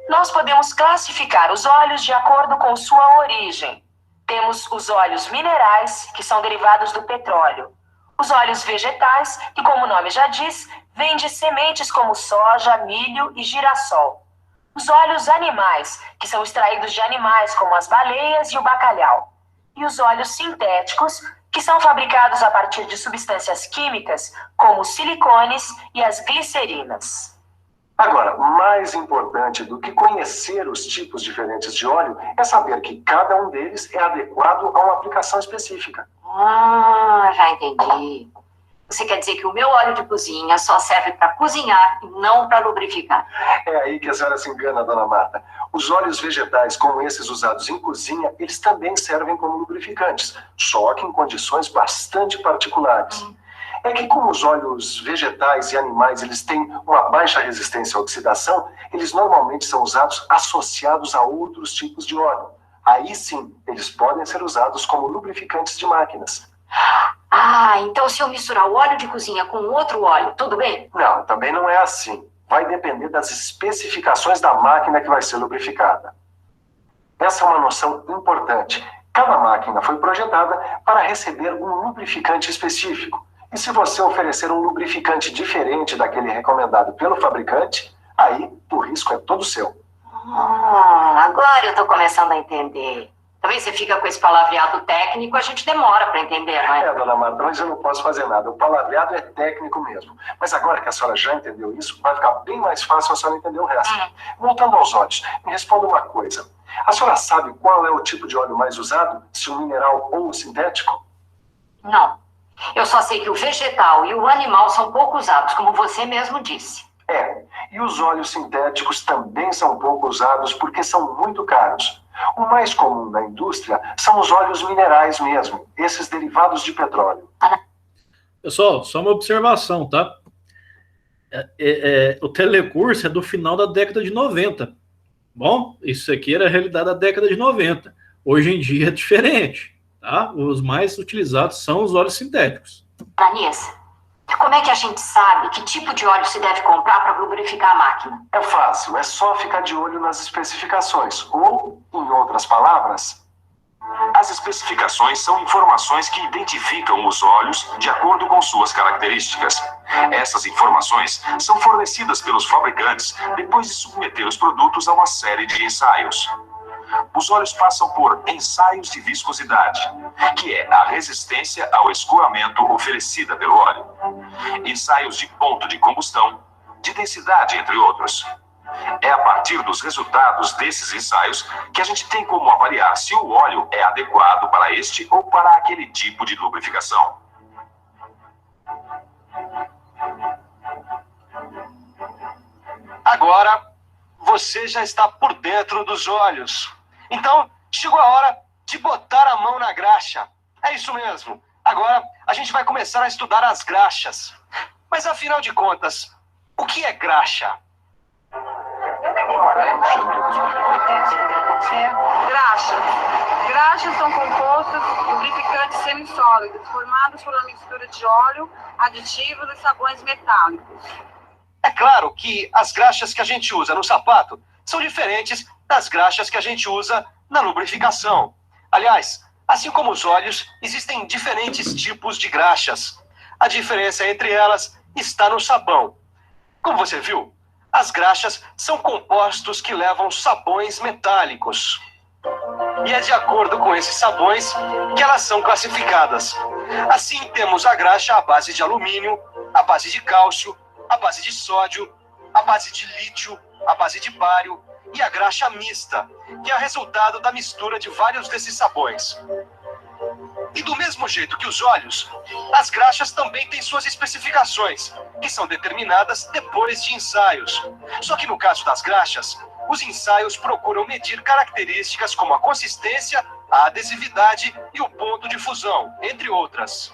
Nós podemos classificar os óleos de acordo com sua origem. Temos os óleos minerais, que são derivados do petróleo. Os óleos vegetais, que, como o nome já diz, vêm de sementes como soja, milho e girassol. Os óleos animais, que são extraídos de animais como as baleias e o bacalhau. E os óleos sintéticos, que são fabricados a partir de substâncias químicas como os silicones e as glicerinas. Agora, mais importante do que conhecer os tipos diferentes de óleo é saber que cada um deles é adequado a uma aplicação específica. Já entendi. Você quer dizer que o meu óleo de cozinha só serve para cozinhar e não para lubrificar? É aí que a senhora se engana, dona Marta. Os óleos vegetais, como esses usados em cozinha, eles também servem como lubrificantes, só que em condições bastante particulares. É que como os óleos vegetais e animais eles têm uma baixa resistência à oxidação, eles normalmente são usados associados a outros tipos de óleo. Aí sim, eles podem ser usados como lubrificantes de máquinas. Então se eu misturar o óleo de cozinha com outro óleo, tudo bem? Não, também não é assim. Vai depender das especificações da máquina que vai ser lubrificada. Essa é uma noção importante. Cada máquina foi projetada para receber um lubrificante específico. E se você oferecer um lubrificante diferente daquele recomendado pelo fabricante, aí o risco é todo seu. Agora eu tô começando a entender. Também você fica com esse palavreado técnico, a gente demora para entender, não é? Dona Marta, mas eu não posso fazer nada. O palavreado é técnico mesmo. Mas agora que a senhora já entendeu isso, vai ficar bem mais fácil a senhora entender o resto. Voltando aos óleos, me responda uma coisa. A senhora sabe qual é o tipo de óleo mais usado? Se o mineral ou o sintético? Não. Eu só sei que o vegetal e o animal são pouco usados, como você mesmo disse. E os óleos sintéticos também são pouco usados porque são muito caros. O mais comum na indústria são os óleos minerais mesmo, esses derivados de petróleo. Pessoal, só uma observação, tá? O telecurso é do final da década de 90. Bom, isso aqui era a realidade da década de 90. Hoje em dia é diferente, tá? Os mais utilizados são os óleos sintéticos. Vanessa, como é que a gente sabe que tipo de óleo se deve comprar para lubrificar a máquina? É fácil, é só ficar de olho nas especificações. Ou, em outras palavras, As especificações são informações que identificam os óleos de acordo com suas características. Essas informações são fornecidas pelos fabricantes depois de submeter os produtos a uma série de ensaios. Os óleos passam por ensaios de viscosidade, que é a resistência ao escoamento oferecida pelo óleo. Ensaios de ponto de combustão, de densidade, entre outros. É a partir dos resultados desses ensaios que a gente tem como avaliar se o óleo é adequado para este ou para aquele tipo de lubrificação. Agora, você já está por dentro dos óleos. Então, chegou a hora de botar a mão na graxa. É isso mesmo. Agora, a gente vai começar a estudar as graxas. Mas, afinal de contas, o que é graxa? Graxas são compostos lubrificantes semissólidos, formados por uma mistura de óleo, aditivos e sabões metálicos. É claro que as graxas que a gente usa no sapato são diferentes das graxas que a gente usa na lubrificação. Aliás, assim como os óleos, existem diferentes tipos de graxas. A diferença entre elas está no sabão. Como você viu, as graxas são compostos que levam sabões metálicos. E é de acordo com esses sabões que elas são classificadas. Assim, temos a graxa à base de alumínio, à base de cálcio, à base de sódio, à base de lítio, à base de bário e a graxa mista, que é resultado da mistura de vários desses sabões. E do mesmo jeito que os óleos, as graxas também têm suas especificações, que são determinadas depois de ensaios. Só que no caso das graxas, os ensaios procuram medir características como a consistência, a adesividade e o ponto de fusão, entre outras.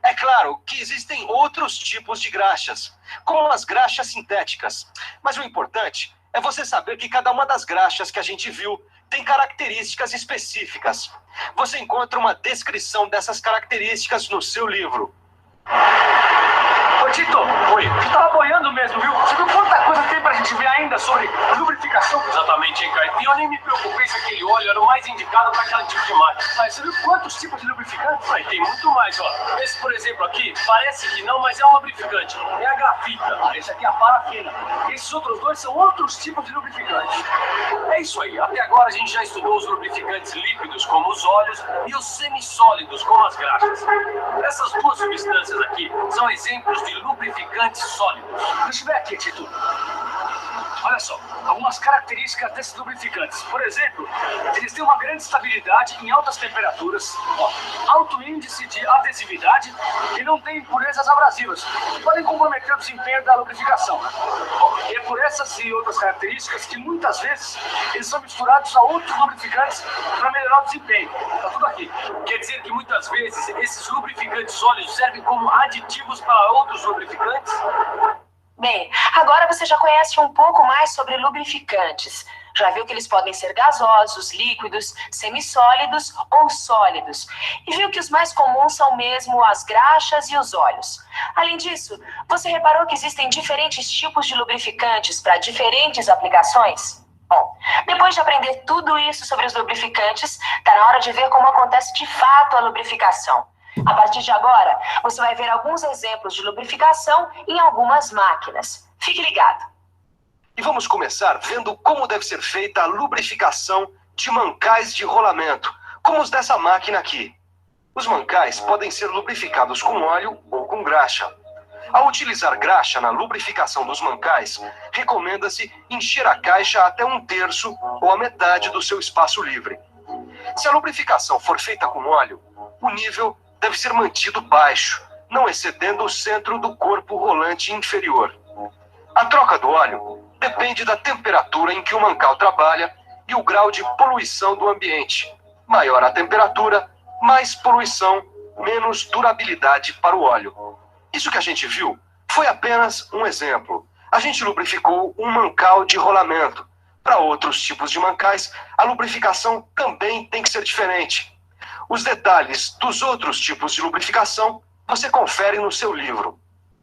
É claro que existem outros tipos de graxas, como as graxas sintéticas, mas o importante é você saber que cada uma das graxas que a gente viu tem características específicas. Você encontra uma descrição dessas características no seu livro. Ô Tito, oi, eu tava boiando mesmo, viu? Você viu quanta coisa tem pra gente ver ainda sobre lubrificação? Exatamente, hein, Caio? E eu nem me preocupei se aquele óleo era o mais indicado para aquele tipo de máquina. Mas você viu quantos tipos de lubrificantes? Aí tem muito mais, ó. Esse, por exemplo, aqui, parece que não, mas é um lubrificante. É a grafita. Esse aqui é a parafina. Esses outros dois são outros tipos de lubrificantes. É isso aí. Até agora a gente já estudou os lubrificantes líquidos, como os óleos, e os semissólidos, como as graxas. Essas duas substâncias aqui são exemplos de lubrificantes sólidos. Deixa eu ver aqui, Tito. Olha só, algumas características desses lubrificantes. Por exemplo, eles têm uma grande estabilidade em altas temperaturas, alto índice de adesividade e não têm impurezas abrasivas, que podem comprometer o desempenho da lubrificação. E é por essas e outras características que muitas vezes eles são misturados a outros lubrificantes para melhorar o desempenho. Tá tudo aqui. Quer dizer que muitas vezes esses lubrificantes sólidos servem como aditivos para outros lubrificantes? Bem, agora você já conhece um pouco mais sobre lubrificantes. Já viu que eles podem ser gasosos, líquidos, semissólidos ou sólidos. E viu que os mais comuns são mesmo as graxas e os óleos. Além disso, você reparou que existem diferentes tipos de lubrificantes para diferentes aplicações? Bom, depois de aprender tudo isso sobre os lubrificantes, está na hora de ver como acontece de fato a lubrificação. A partir de agora, você vai ver alguns exemplos de lubrificação em algumas máquinas. Fique ligado. E vamos começar vendo como deve ser feita a lubrificação de mancais de rolamento, como os dessa máquina aqui. Os mancais podem ser lubrificados com óleo ou com graxa. Ao utilizar graxa na lubrificação dos mancais, recomenda-se encher a caixa até 1/3 ou a metade do seu espaço livre. Se a lubrificação for feita com óleo, o nível deve ser mantido baixo, não excedendo o centro do corpo rolante inferior. A troca do óleo depende da temperatura em que o mancal trabalha e o grau de poluição do ambiente. Maior a temperatura, mais poluição, menos durabilidade para o óleo. Isso que a gente viu foi apenas um exemplo. A gente lubrificou um mancal de rolamento. Para outros tipos de mancais, a lubrificação também tem que ser diferente. Os detalhes dos outros tipos de lubrificação você confere no seu livro.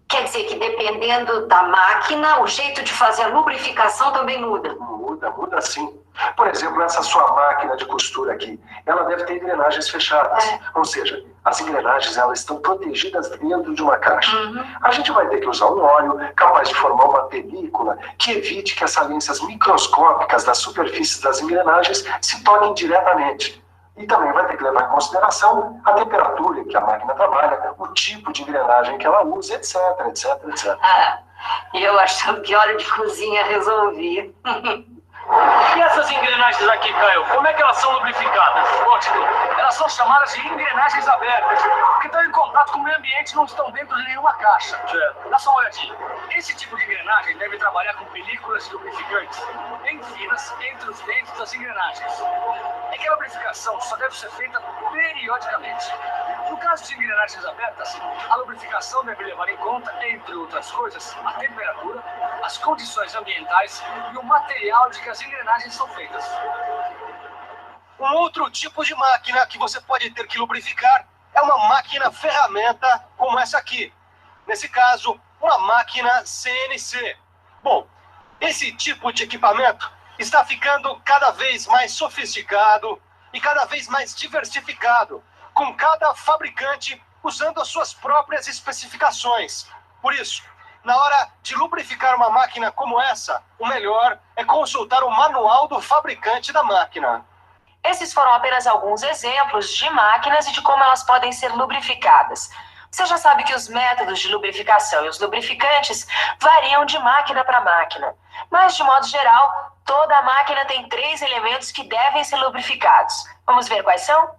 Quer dizer que dependendo da máquina, o jeito de fazer a lubrificação também muda? Muda sim. Por exemplo, essa sua máquina de costura aqui, ela deve ter engrenagens fechadas. Ou seja, as engrenagens elas estão protegidas dentro de uma caixa. A gente vai ter que usar um óleo capaz de formar uma película que evite que as saliências microscópicas das superfícies das engrenagens se toquem diretamente. E também vai ter que levar em consideração a temperatura em que a máquina trabalha, o tipo de engrenagem que ela usa, etc, etc, etc. Eu achando que óleo de cozinha resolvi. E essas engrenagens aqui, Caio, como é que elas são lubrificadas? Ótimo, elas são chamadas de engrenagens abertas, porque estão em contato com o meio ambiente e não estão dentro de nenhuma caixa. Dá só uma olhadinha. Esse tipo de engrenagem deve trabalhar com películas de lubrificantes bem finas entre os dentes das engrenagens. É que a lubrificação só deve ser feita periodicamente. No caso de engrenagens abertas, a lubrificação deve levar em conta, entre outras coisas, a temperatura, as condições ambientais e o material de que as engrenagens são feitas. Um outro tipo de máquina que você pode ter que lubrificar é uma máquina ferramenta como essa aqui. Nesse caso, uma máquina CNC. Bom, esse tipo de equipamento está ficando cada vez mais sofisticado e cada vez mais diversificado, com cada fabricante usando as suas próprias especificações. Por isso, na hora de lubrificar uma máquina como essa, o melhor é consultar o manual do fabricante da máquina. Esses foram apenas alguns exemplos de máquinas e de como elas podem ser lubrificadas. Você já sabe que os métodos de lubrificação e os lubrificantes variam de máquina para máquina. Mas, de modo geral, toda máquina tem 3 elementos que devem ser lubrificados. Vamos ver quais são?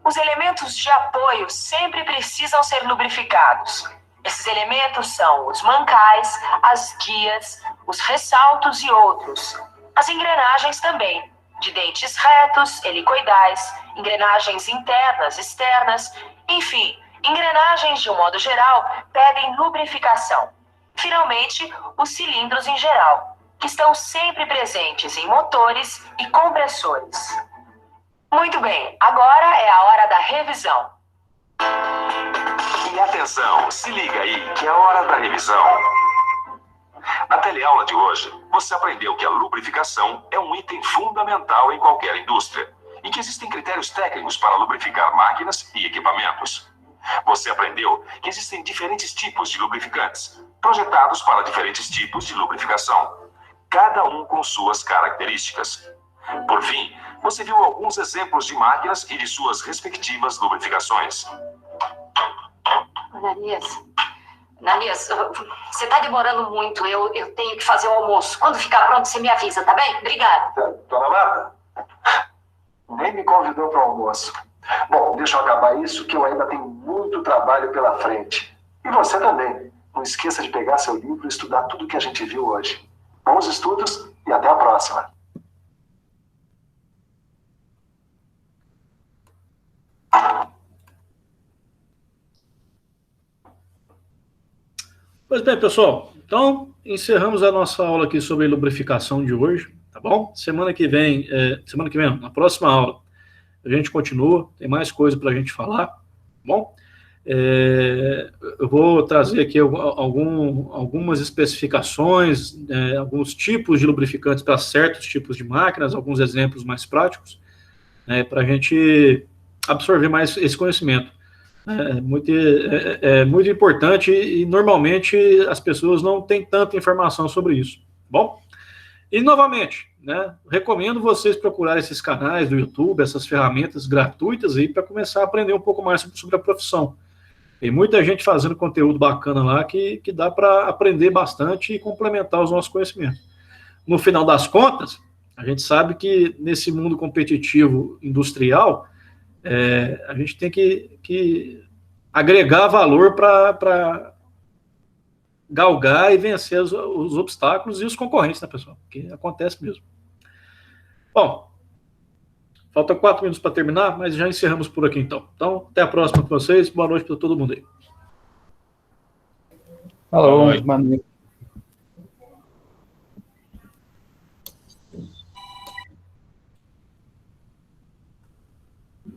Os elementos de apoio sempre precisam ser lubrificados. Esses elementos são os mancais, as guias, os ressaltos e outros. As engrenagens também, de dentes retos, helicoidais, engrenagens internas, externas, enfim, engrenagens de um modo geral pedem lubrificação. Finalmente, os cilindros em geral, que estão sempre presentes em motores e compressores. Muito bem, agora é a hora da revisão. E atenção, se liga aí, que é a hora da revisão. Na teleaula de hoje, você aprendeu que a lubrificação é um item fundamental em qualquer indústria e que existem critérios técnicos para lubrificar máquinas e equipamentos. Você aprendeu que existem diferentes tipos de lubrificantes, projetados para diferentes tipos de lubrificação, cada um com suas características. Por fim, você viu alguns exemplos de máquinas e de suas respectivas lubrificações. Nanias, você está demorando muito. Eu tenho que fazer o almoço. Quando ficar pronto, você me avisa, tá bem? Obrigada. Dona Marta, nem me convidou para o almoço. Bom, deixa eu acabar isso, que eu ainda tenho muito trabalho pela frente. E você também. Não esqueça de pegar seu livro e estudar tudo que a gente viu hoje. Bons estudos e até a próxima. Pois bem, pessoal, então encerramos a nossa aula aqui sobre lubrificação de hoje, tá bom? Semana que vem, na próxima aula, a gente continua, tem mais coisa para a gente falar, tá bom? Eu vou trazer aqui algumas especificações, alguns tipos de lubrificantes para certos tipos de máquinas, alguns exemplos mais práticos, para a gente absorver mais esse conhecimento. É muito importante e normalmente as pessoas não têm tanta informação sobre isso, tá bom? E novamente, recomendo vocês procurarem esses canais do YouTube, essas ferramentas gratuitas aí para começar a aprender um pouco mais sobre a profissão. Tem muita gente fazendo conteúdo bacana lá que dá para aprender bastante e complementar os nossos conhecimentos. No final das contas, a gente sabe que nesse mundo competitivo industrial, a gente tem que agregar valor para galgar e vencer os obstáculos e os concorrentes, né, pessoal? Porque acontece mesmo. Bom, falta 4 minutos para terminar, mas já encerramos por aqui, então. Então, até a próxima com vocês. Boa noite para todo mundo aí. Falou, boa noite.